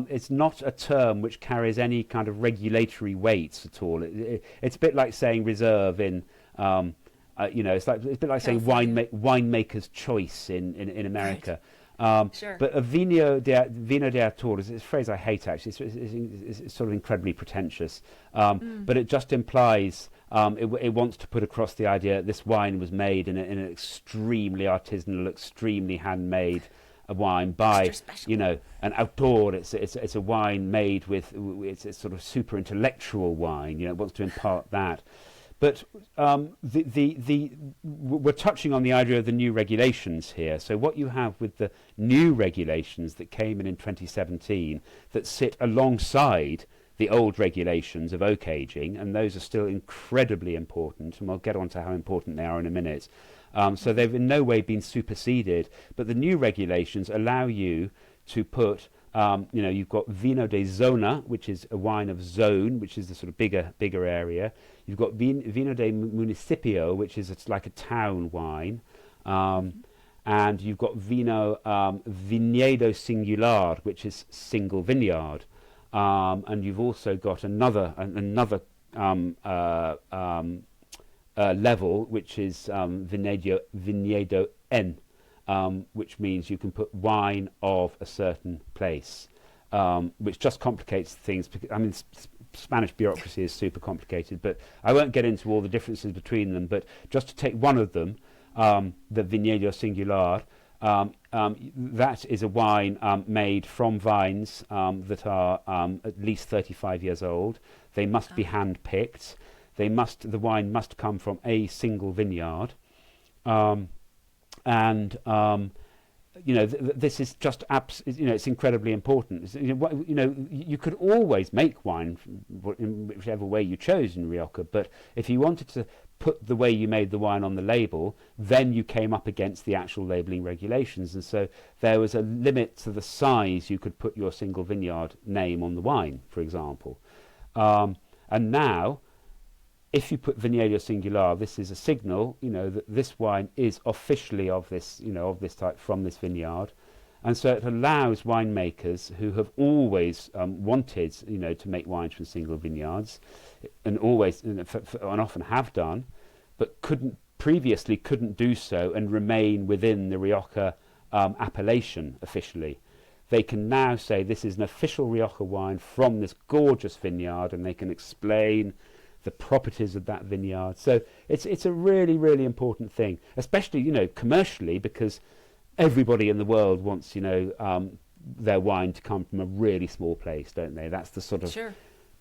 it's not a term which carries any kind of regulatory weights at all. It's a bit like saying reserve in. It's a bit like saying winemaker's choice in America. Right. Sure. But a vino de autor is a phrase I hate, actually. It's sort of incredibly pretentious. But it just implies it wants to put across the idea that this wine was made in an extremely artisanal, extremely handmade wine by an autor. It's a wine made with it's a sort of super intellectual wine. It wants to impart that. But we're touching on the idea of the new regulations here. So what you have with the new regulations that came in 2017 that sit alongside the old regulations of oak aging, and those are still incredibly important, and we'll get on to how important they are in a minute. So they've in no way been superseded, but the new regulations allow you to put you've got Vino de Zona, which is a wine of zone, which is the sort of bigger area. You've got Vino de Municipio, which is like a town wine. And you've got Vino Viñedo Singular, which is single vineyard. And you've also got another level, which is Viñedo N. Which means you can put wine of a certain place, which just complicates things. I mean, Spanish bureaucracy is super complicated, but I won't get into all the differences between them. But just to take one of them, the Viñedo Singular, that is a wine made from vines that are at least 35 years old. They must be hand-picked. The wine must come from a single vineyard. This is just it's incredibly important. You could always make wine in whichever way you chose in Rioja, but if you wanted to put the way you made the wine on the label, then you came up against the actual labelling regulations, and so there was a limit to the size you could put your single vineyard name on the wine, for example. And now, if you put Viñedo Singular, this is a signal, that this wine is officially of this type from this vineyard, and so it allows winemakers who have always wanted, to make wines from single vineyards, and always and often have done, but couldn't previously couldn't do so and remain within the Rioja appellation officially. They can now say this is an official Rioja wine from this gorgeous vineyard, and they can explain the properties of that vineyard. So it's a really, really important thing, especially, you know, commercially, because everybody in the world wants, you know, their wine to come from a really small place, don't they? That's the sort of Sure.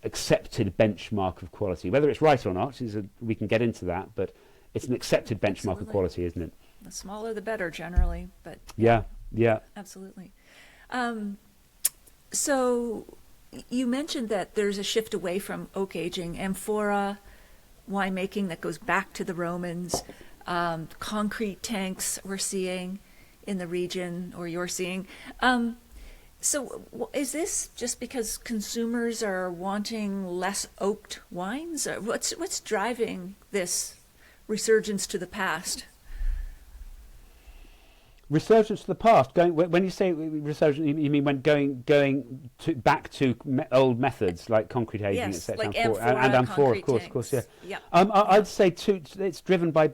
accepted benchmark of quality. Whether it's right or not, we can get into that, but it's an accepted benchmark Absolutely. of quality, isn't it? The smaller the better, generally, but Yeah. absolutely. So you mentioned that there's a shift away from oak aging, amphora winemaking that goes back to the Romans, concrete tanks we're seeing in the region, or you're seeing. So is this just because consumers are wanting less oaked wines? Or what's driving this resurgence to the past? Resurgence to the past. When you say resurgence, you mean when going back to old methods like concrete aging, Yes, etc. like and amphora, of course, yeah. Yep. I'd say too, it's driven by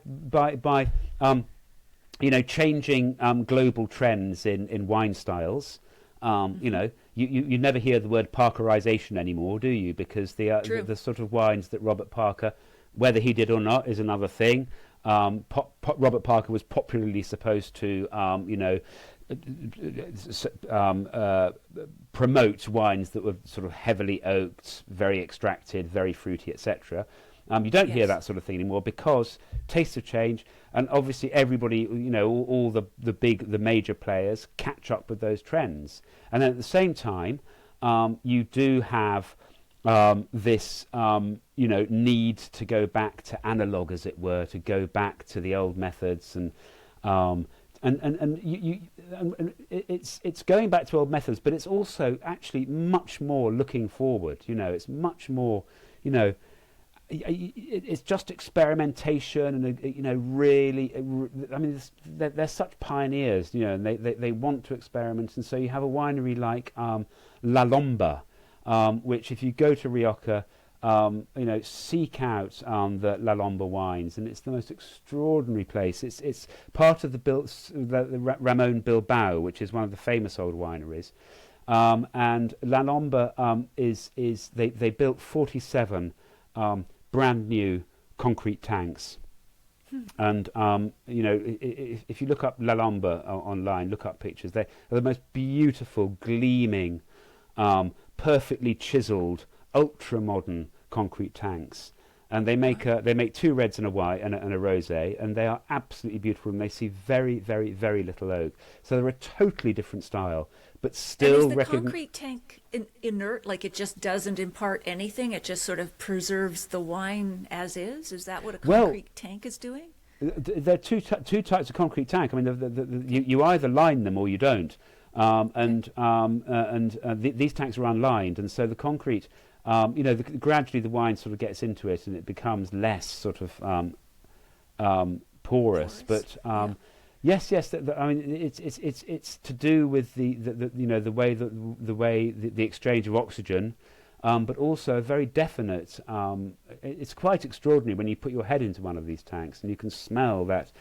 you know, changing global trends in wine styles. You know, you never hear the word Parkerization anymore, do you? Because the sort of wines that Robert Parker, whether he did or not, is another thing. Robert Parker was popularly supposed to, you know, promote wines that were sort of heavily oaked, very extracted, very fruity, etc. You don't hear that sort of thing anymore because tastes have changed, and obviously everybody, you know, all the major players catch up with those trends. And then at the same time, you do have this, you know, need to go back to analog, as it were, to go back to the old methods, and it's going back to old methods, but it's also actually much more looking forward. You know, it's much more, you know, it's just experimentation, and you know, really, I mean, they're such pioneers, you know, and they want to experiment, and so you have a winery like La Lomba, which, if you go to Rioja, you know, seek out the La Lomba wines, and it's the most extraordinary place. It's part of the Ramon Bilbao, which is one of the famous old wineries, and La Lomba they built 47 brand new concrete tanks. And you know, if you look up La Lomba online, look up pictures. They're the most beautiful, gleaming, perfectly chiseled, ultra modern concrete tanks, and they make two reds and a white and a rosé, and they are absolutely beautiful, and they see very, very, very little oak. So they're a totally different style, but still. And is the concrete tank inert, like it just doesn't impart anything? It just sort of preserves the wine as is? Is that what a concrete tank is doing? There are two types of concrete tank. I mean, you either line them or you don't. These tanks are unlined, and so the concrete, you know, gradually the wine sort of gets into it, and it becomes less sort of porous. But yes. I mean, it's to do with the you know, the way the exchange of oxygen, but also a very definite. It's quite extraordinary when you put your head into one of these tanks and you can smell that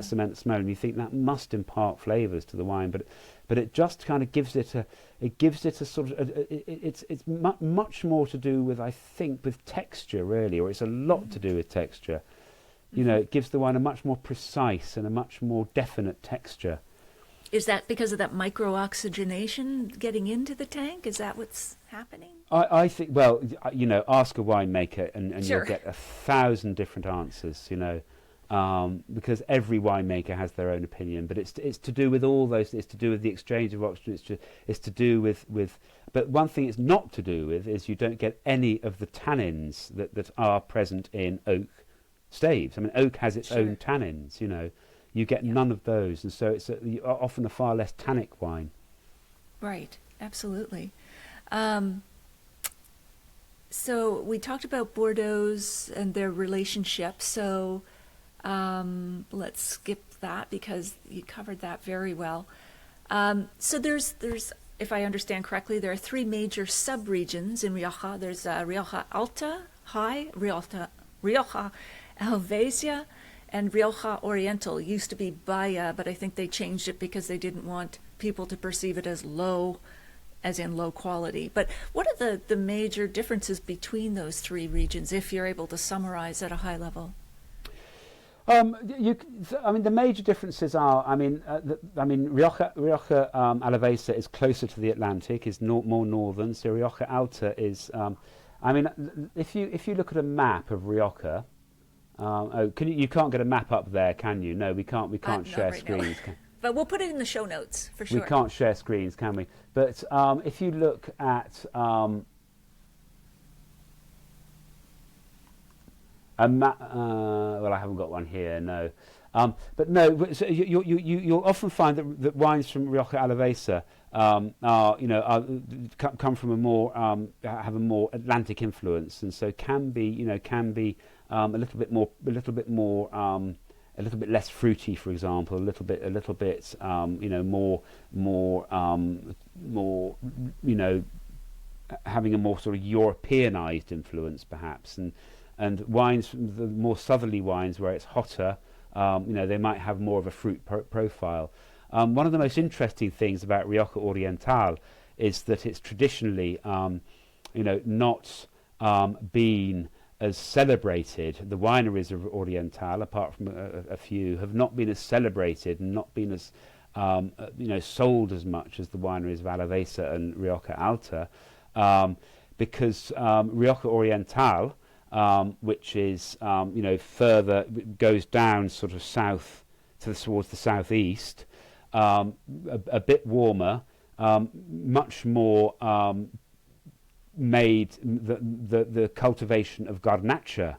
cement smell, and you think that must impart flavours to the wine, but it just kind of gives it a sort of it's much more to do with, I think, with texture, really, or it's a lot to do with texture. You know, it gives the wine a much more precise and a much more definite texture. Is that because of that micro-oxygenation getting into the tank? Is that what's happening? I think, well, you know, ask a winemaker and Sure. you'll get 1,000 different answers, you know, because every winemaker has their own opinion. But it's to do with all those. It's to do with the exchange of oxygen. It's to do with. But one thing it's not to do with is you don't get any of the tannins that are present in oak staves. I mean, oak has its own tannins, you know. You get none of those, and so it's often a far less tannic wine. Right, absolutely. So we talked about Bordeaux's and their relationship, so let's skip that because you covered that very well. So there's, if I understand correctly, there are three major sub-regions in Rioja. There's Rioja Alta, High, Rioja Alvesia, And Rioja Oriental used to be Bahia, but I think they changed it because they didn't want people to perceive it as low, as in low quality. But what are the major differences between those three regions, if you're able to summarize at a high level? The major differences are, Rioja Alavesa is closer to the Atlantic, is more northern. So Rioja Alta is, if you look at a map of Rioja, you can't get a map up there, can you? No, we can't. We can't share right screens. But we'll put it in the show notes for sure. We can't share screens, can we? But if you look at a map, well, I haven't got one here. No, but no. So you'll often find that wines from Rioja Alavesa come from a more have a more Atlantic influence, and so can be a little bit less fruity, for example, a little bit more having a more sort of Europeanized influence, perhaps, and wines from the more southerly wines where it's hotter, they might have more of a fruit profile. One of the most interesting things about Rioja Oriental is that it's traditionally, not been as celebrated. The wineries of Oriental, apart from a few, have not been as celebrated and not been as sold as much as the wineries of Alavesa and Rioja Alta, because Rioja Oriental, which is further, goes down sort of south towards the southeast, a bit warmer, much more made the cultivation of Garnacha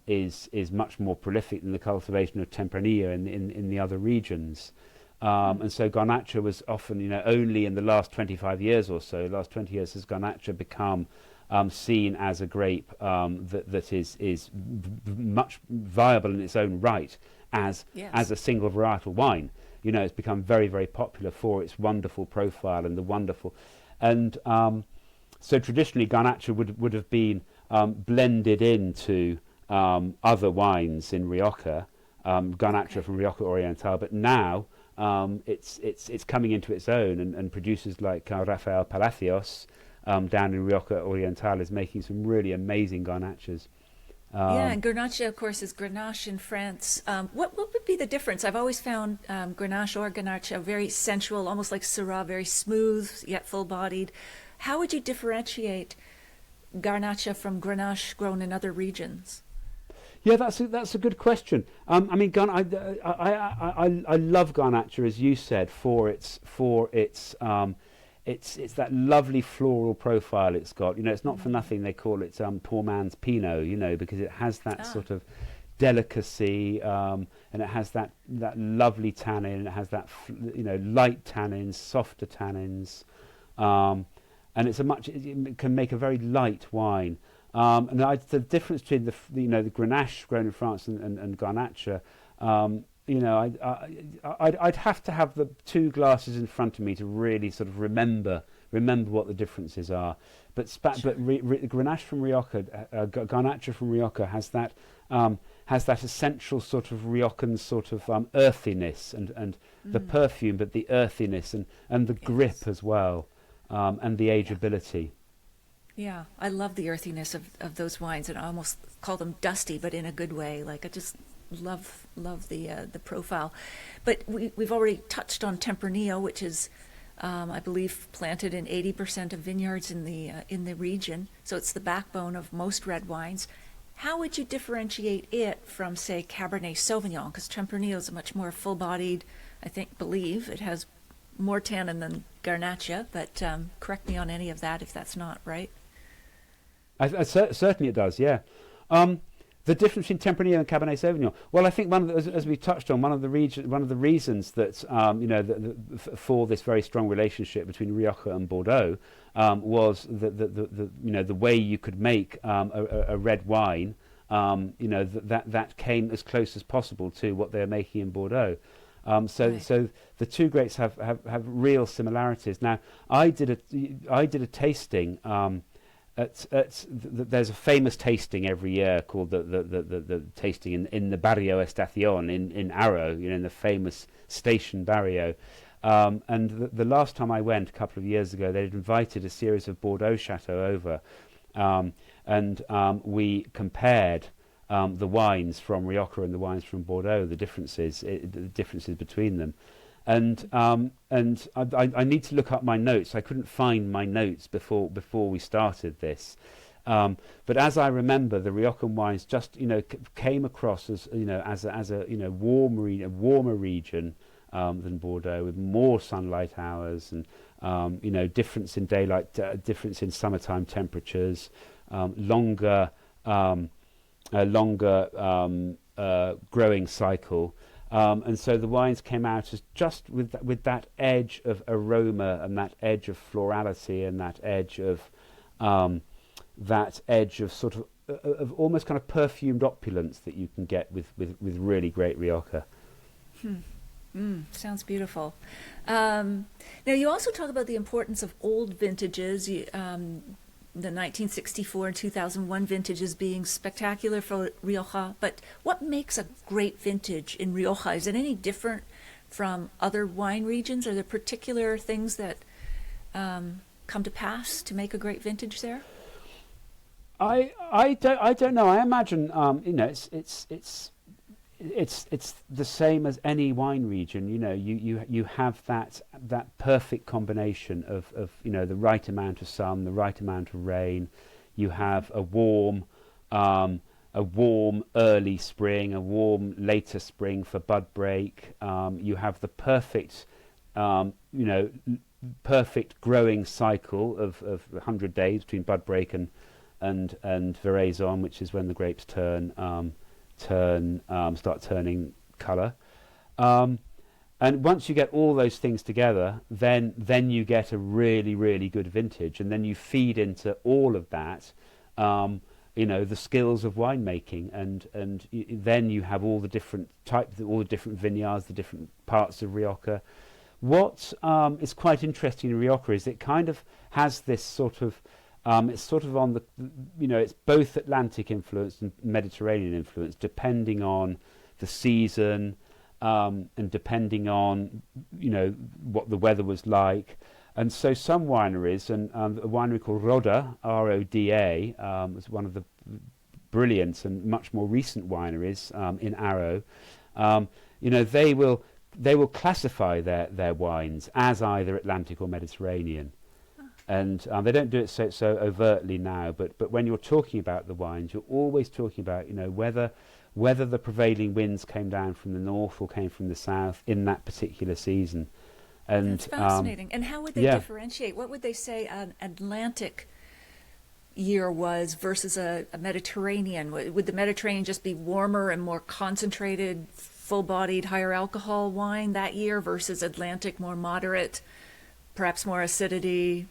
is much more prolific than the cultivation of Tempranillo in the other regions, and so Garnacha was often only in the last 25 years or so, last 20 years, has Garnacha become seen as a grape that is much viable in its own right as a single varietal wine. It's become very, very popular for its wonderful profile and the wonderful, and so traditionally Garnacha would have been blended into other wines in Rioja, Garnacha from Rioja Oriental, but now it's coming into its own, and producers like Rafael Palacios down in Rioja Oriental is making some really amazing Garnachas. And Grenache, of course, is Grenache in France. What would be the difference? I've always found Grenache or Grenache very sensual, almost like Syrah, very smooth yet full-bodied. How would you differentiate Garnacha from Grenache grown in other regions? Yeah, that's a good question. I love Garnacha, as you said, for its it's that lovely floral profile it's got. It's not for nothing they call it poor man's Pinot, because it has that sort of delicacy, and it has that lovely tannin, and it has that light tannins, softer tannins, and it can make a very light wine. And the difference between the Grenache grown in France and Garnacha, I'd have to have the two glasses in front of me to really sort of remember what the differences are. But Grenache from Rioja, Garnacha from Rioja has that essential sort of Riojan sort of earthiness and the perfume, but the earthiness and the grip as well, and the ageability. Yeah, I love the earthiness of those wines, and I almost call them dusty, but in a good way. Like I just love the profile. But we've already touched on Tempranillo, which is, I believe, planted in 80% of vineyards in the region. So it's the backbone of most red wines. How would you differentiate it from, say, Cabernet Sauvignon? Because Tempranillo is a much more full-bodied. Believe it has more tannin than Garnacha, but correct me on any of that if that's not right. Certainly it does, yeah. The difference between Tempranillo and Cabernet Sauvignon. Well, I think as we touched on, one of the reasons that for this very strong relationship between Rioja and Bordeaux was the way you could make a red wine. That came as close as possible to what they're making in Bordeaux. So the two grapes have real similarities. Now, I did a tasting there's a famous tasting every year called the tasting in the Barrio Estación in Arrow, in the famous station Barrio. And the last time I went, a couple of years ago, they'd invited a series of Bordeaux chateaux over, and we compared the wines from Rioja and the wines from Bordeaux, the differences between them. And I need to look up my notes. I couldn't find my notes before we started this. But as I remember, the Riojan wines just came across as a warmer region than Bordeaux, with more sunlight hours and difference in daylight, difference in summertime temperatures, longer growing cycle. And so the wines came out as just with that edge of aroma and that edge of florality and that edge of sort of almost kind of perfumed opulence that you can get with really great Rioja. Sounds beautiful. Now you also talk about the importance of old vintages. The 1964 and 2001 vintages being spectacular for Rioja, but what makes a great vintage in Rioja? Is it any different from other wine regions? Are there particular things that come to pass to make a great vintage there? I don't know. I imagine it's the same as any wine region. You have that perfect combination of the right amount of sun, the right amount of rain. You have a warm early spring, a warm later spring for bud break. You have the perfect perfect growing cycle of 100 days between bud break and veraison, which is when the grapes start turning colour, and once you get all those things together, then you get a really, really good vintage, and then you feed into all of that the skills of winemaking, and then you have all the different types, all the different vineyards, the different parts of Rioja. What is quite interesting in Rioja is it kind of has this sort of it's sort of on the, it's both Atlantic influence and Mediterranean influence, depending on the season and depending on, what the weather was like. And so some wineries, and a winery called Roda, R-O-D-A, is one of the brilliant and much more recent wineries in Arrow. They will classify their wines as either Atlantic or Mediterranean. And they don't do it so overtly now, but when you're talking about the wines, you're always talking about whether the prevailing winds came down from the north or came from the south in that particular season. And that's fascinating. And how would they differentiate? What would they say an Atlantic year was versus a Mediterranean? Would the Mediterranean just be warmer and more concentrated, full-bodied, higher alcohol wine that year versus Atlantic, more moderate, perhaps more acidity?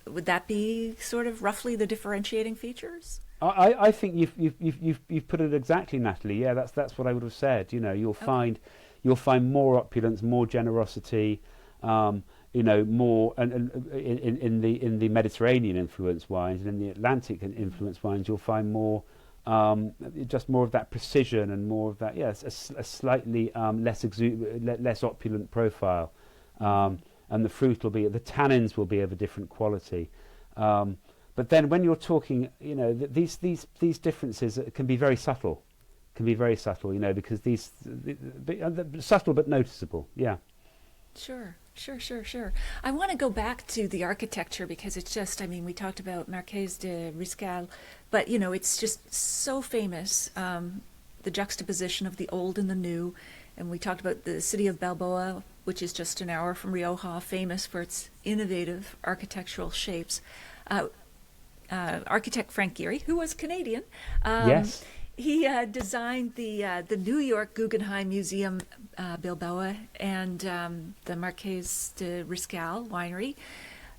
Would that be sort of roughly the differentiating features? I think you've put it exactly, Natalie. Yeah, that's what I would have said. You'll find more opulence, more generosity, more and in the Mediterranean influence wines, and in the Atlantic influence wines, you'll find more just more of that precision and more of that a slightly less opulent profile. And the tannins will be of a different quality. But then when you're talking, these differences can be very subtle. Because these subtle but noticeable. Yeah. Sure. I want to go back to the architecture because it's just, we talked about Marqués de Riscal, but it's just so famous, the juxtaposition of the old and the new. And we talked about the city of Balboa, which is just an hour from Rioja, famous for its innovative architectural shapes. Architect Frank Gehry, who was Canadian, yes, he designed the New York Guggenheim Museum, Bilbao, and the Marqués de Riscal winery.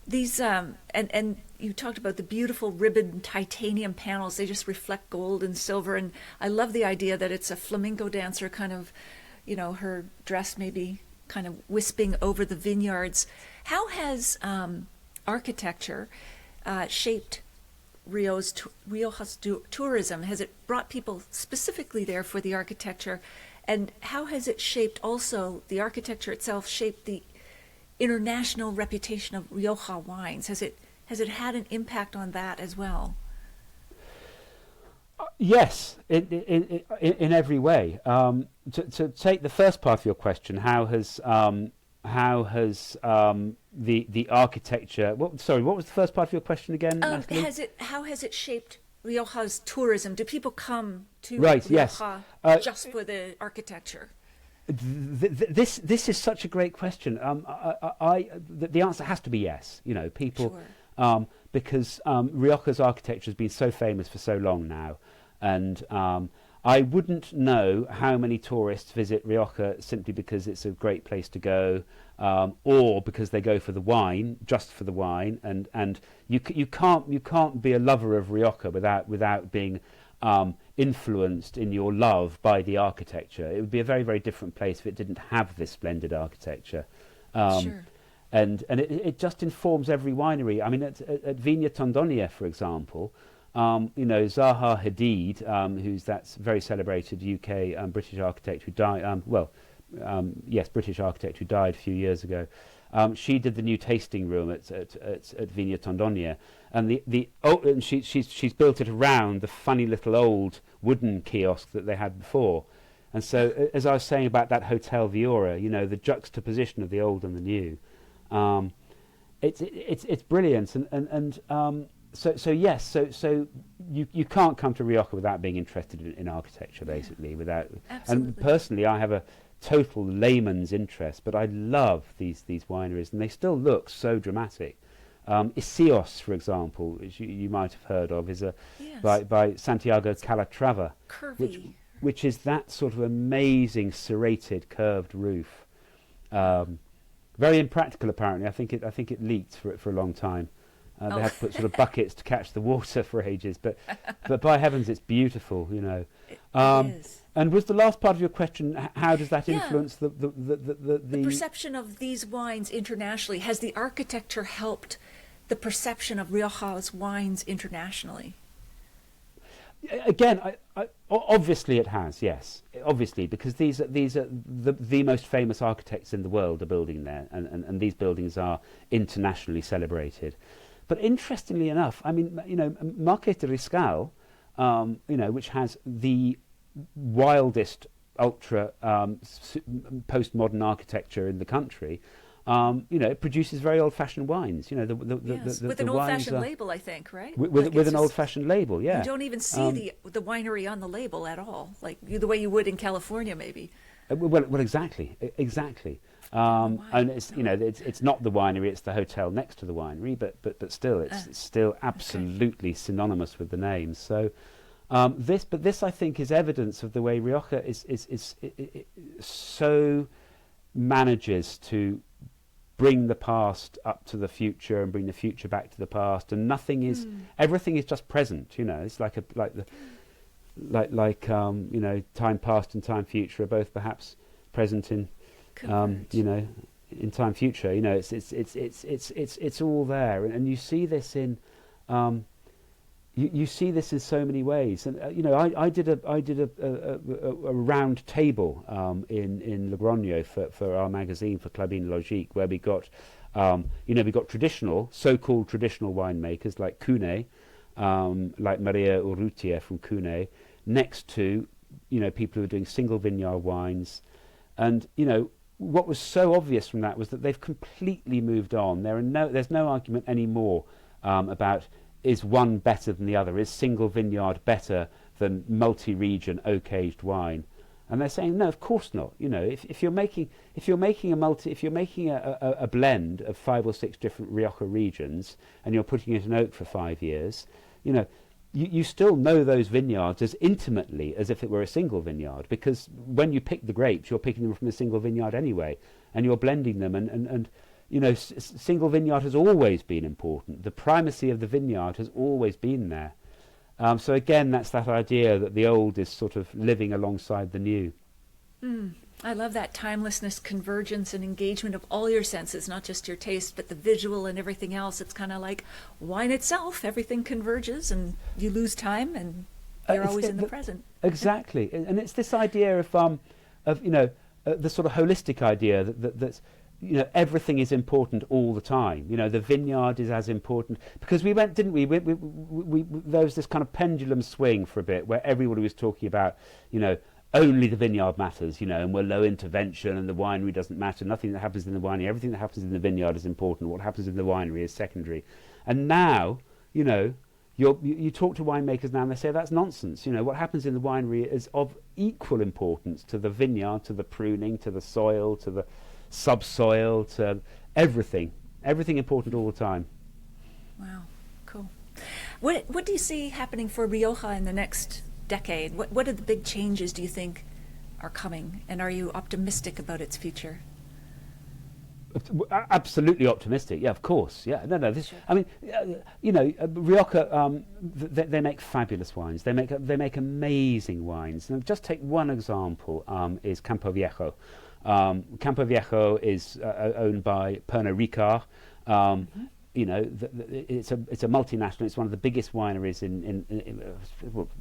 These and you talked about the beautiful ribbon titanium panels. They just reflect gold and silver, and I love the idea that it's a flamenco dancer kind of, her dress maybe kind of wisping over the vineyards. How has architecture shaped Rioja's tourism? Has it brought people specifically there for the architecture? And how has it shaped also, the architecture itself shaped the international reputation of Rioja wines? Has it had an impact on that as well? Yes, in every way. To take the first part of your question, how has the architecture? What was the first part of your question again, Natalie? How has it shaped Rioja's tourism? Do people come to Right, Rioja yes. just for the architecture? This is such a great question. The answer has to be yes. You know, people, Sure. because Rioja's architecture has been so famous for so long now, and I wouldn't know how many tourists visit Rioja simply because it's a great place to go, or because they go for the wine, just for the wine, and you can't be a lover of Rioja without being influenced in your love by the architecture. It would be a very, very different place if it didn't have this splendid architecture. Sure. And it just informs every winery. I mean, at Viña Tondonia, for example, you know, Zaha Hadid, who's that very celebrated UK British architect who died, British architect who died a few years ago. She did the new tasting room at Viña Tondonia, and she's built it around the funny little old wooden kiosk that they had before. And so, as I was saying about that Hotel Viura, you know, the juxtaposition of the old and the new, it's brilliant. So you can't come to Rioja without being interested in architecture, basically. Absolutely. And personally, I have a total layman's interest, but I love these wineries, and they still look so dramatic. Isios, for example, which you might have heard of, is by Santiago Calatrava, Curvy. which is that sort of amazing serrated curved roof. Very impractical, apparently. I think it leaked for a long time. They had to put sort of buckets to catch the water for ages, but by heavens, it's beautiful, you know. It is. And was the last part of your question, how does that influence the perception of these wines internationally? Has the architecture helped the perception of Rioja's wines internationally? Again, obviously it has, yes. Obviously, because these are the most famous architects in the world are building there, and these buildings are internationally celebrated. But interestingly enough, I mean, you know, Marqués de Riscal, you know, which has the wildest ultra postmodern architecture in the country, you know, it produces very old-fashioned wines. You know, with an old-fashioned label, I think, right? With an old-fashioned label, yeah. You don't even see the winery on the label at all, like the way you would in California, maybe. Well, exactly. And it's, you know, it's not the winery; it's the hotel next to the winery. But still, it's still absolutely synonymous with the name. So. This I think is evidence of the way Rioja is so manages to bring the past up to the future and bring the future back to the past, and everything is just present. You know, it's like you know, time past and time future are both perhaps present in you know, in time future. You know, it's all there, and you see this in. You see this in so many ways, and you know, I did a round table in Logroño for our magazine, for Clubine Logique, where we got we got so-called traditional winemakers like Cuney, like Maria Urrutia from Cuney, next to, you know, people who are doing single vineyard wines, and you know, what was so obvious from that was that they've completely moved on. There's no argument anymore about. Is one better than the other? Is single vineyard better than multi-region oak-aged wine? And they're saying no, of course not. You know, if you're making a blend of 5 or 6 different Rioja regions and you're putting it in oak for 5 years, you know, you still know those vineyards as intimately as if it were a single vineyard, because when you pick the grapes, you're picking them from a single vineyard anyway, and you're blending them and you know, single vineyard has always been important. The primacy of the vineyard has always been there. So again, that's that idea that the old is sort of living alongside the new. I love that timelessness, convergence, and engagement of all your senses, not just your taste, but the visual and everything else. It's kind of like wine itself. Everything converges, and you lose time, and you're always in the present. Exactly, and it's this idea of the sort of holistic idea that's everything is important all the time. The vineyard is as important, because we went, didn't we? We there was this kind of pendulum swing for a bit where everybody was talking about only the vineyard matters, and we're low intervention and the winery doesn't matter. Nothing that happens in the winery, everything that happens in the vineyard is important. What happens in the winery is secondary. And now, you talk to winemakers now and they say that's nonsense. What happens in the winery is of equal importance to the vineyard, to the pruning, to the soil, to the subsoil, to everything. Everything important all the time. Wow, cool. What do you see happening for Rioja in the next decade? What are the big changes do you think are coming, and are you optimistic about its future? Absolutely optimistic. Yeah, of course. Yeah, no. This, I mean, Rioja. They make fabulous wines. They make amazing wines. And just take one example. Is Campo Viejo. Campo Viejo is owned by Pernod Ricard. It's a multinational. It's one of the biggest wineries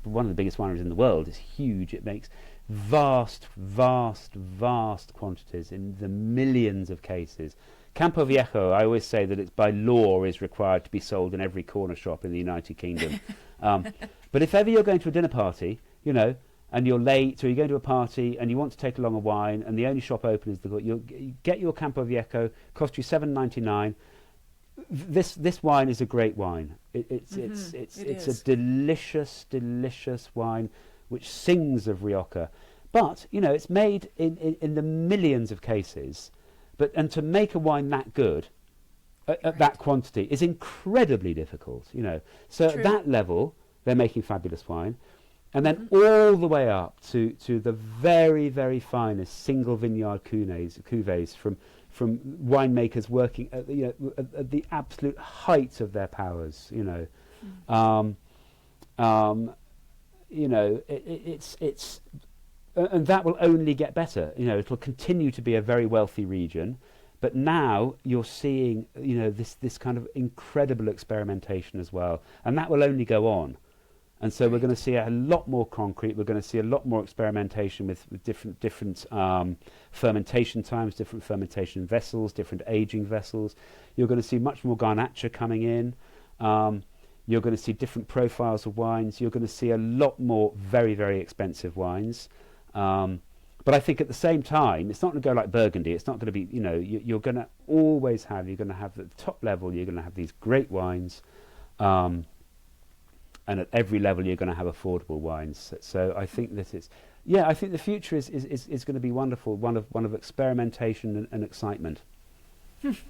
one of the biggest wineries in the world. It's huge. It makes vast quantities in the millions of cases. Campo Viejo, I always say that it's by law is required to be sold in every corner shop in the United Kingdom. But if ever you're going to a dinner party, and you're late, or you're going to a party and you want to take along a wine, and the only shop open is you get your Campo Viejo, cost you $7.99. This wine is a great wine. It's a delicious wine which sings of Rioja, but it's made in the millions of cases. And to make a wine that good at that quantity is incredibly difficult. So True. At that level, they're making fabulous wine, and then all the way up to the very finest single vineyard cuvées from winemakers working at the absolute height of their powers. It's and that will only get better. It'll continue to be a very wealthy region, but now you're seeing this kind of incredible experimentation as well, and that will only go on. And so we're going to see a lot more concrete. We're going to see a lot more experimentation with different fermentation times, different fermentation vessels, different aging vessels. You're going to see much more Garnacha coming in. You're going to see different profiles of wines. You're going to see a lot more very expensive wines. But I think at the same time, it's not going to go like Burgundy. It's not going to be, you're going to always have, you're going to have at the top level, you're going to have these great wines. And at every level, you're going to have affordable wines. So I think that I think the future is going to be wonderful, one of experimentation and excitement.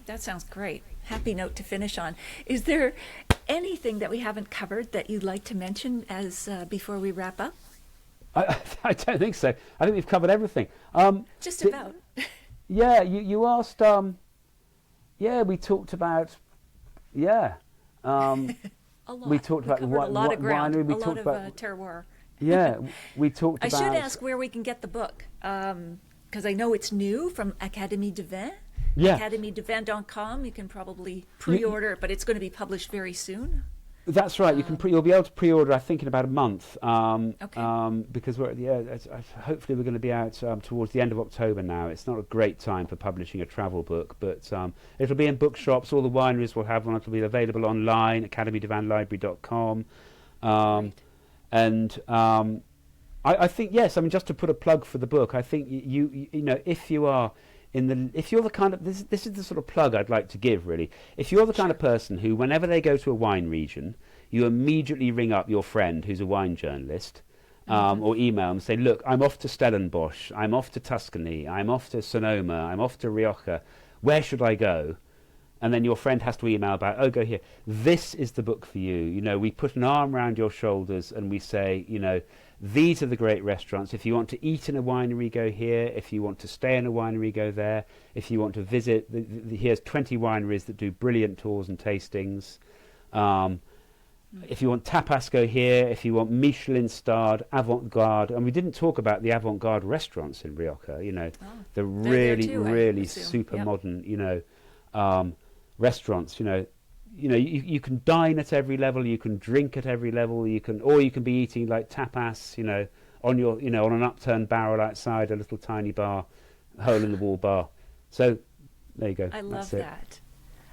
That sounds great. Happy note to finish on. Is there anything that we haven't covered that you'd like to mention as before we wrap up? I don't think so. I think we've covered everything. Just about. Yeah, you asked. We talked about. Yeah. A lot. We talked about a lot of ground, winery. We a lot talked of about terroir. Yeah, we talked I about. should ask where we can get the book, because I know it's new from Académie de Vin. Yeah. academiedevin.com. You can probably pre-order, but it's going to be published very soon. That's right. You'll be able to pre-order, I think, in about a month. Okay. Because we're hopefully we're going to be out towards the end of October now. It's not a great time for publishing a travel book, but it'll be in bookshops. All the wineries will have one. It'll be available online, academiedevinlibrary.com. And I think yes. I mean, just to put a plug for the book, I think if you're the kind of this is the sort of plug I'd like to give, really. If you're the kind of person who, whenever they go to a wine region, you immediately ring up your friend who's a wine journalist, or email them and say, look, I'm off to Stellenbosch, I'm off to Tuscany, I'm off to Sonoma, I'm off to Rioja, where should I go? And then your friend has to email about, go here. This is the book for you. We put an arm around your shoulders and we say, these are the great restaurants. If you want to eat in a winery, go here. If you want to stay in a winery, go there. If you want to visit, here's 20 wineries that do brilliant tours and tastings. If you want tapas, go here. If you want Michelin-starred, avant-garde, and we didn't talk about the avant-garde restaurants in Rioja. You know, the they're there really, too, I really assume. super Yep. modern, restaurants. You can dine at every level. You can drink at every level. Or you can be eating like tapas. On an upturned barrel outside a little tiny bar, hole in the wall bar. So there you go. I love That's it.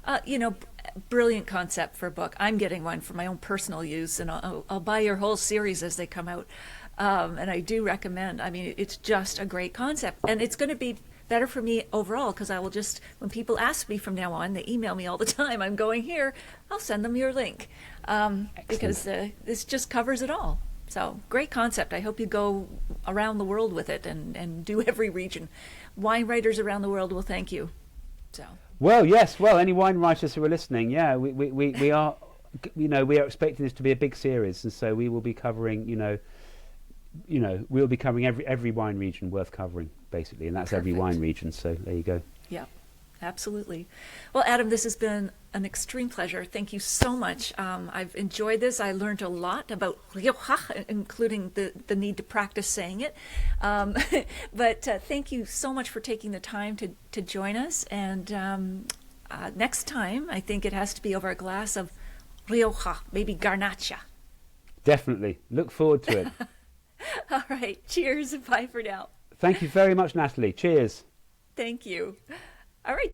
that. Brilliant concept for a book. I'm getting one for my own personal use, and I'll buy your whole series as they come out. And I do recommend. I mean, it's just a great concept, and it's going to be better for me overall because I will just, when people ask me from now on, they email me all the time. I'm going here. I'll send them your link because this just covers it all. So great concept. I hope you go around the world with it and do every region. Wine writers around the world will thank you. So. Well, yes. Well, any wine writers who are listening, yeah, we are, we are expecting this to be a big series, and so we will be covering, we'll be covering every wine region worth covering, basically, and that's every wine region. So there you go. Yeah, absolutely. Well, Adam, this has been an extreme pleasure. Thank you so much. I've enjoyed this. I learned a lot about Rioja, including the need to practice saying it. But thank you so much for taking the time to join us. And next time, I think it has to be over a glass of Rioja, maybe Garnacha. Definitely. Look forward to it. All right. Cheers. Bye for now. Thank you very much, Natalie. Cheers. Thank you. All right.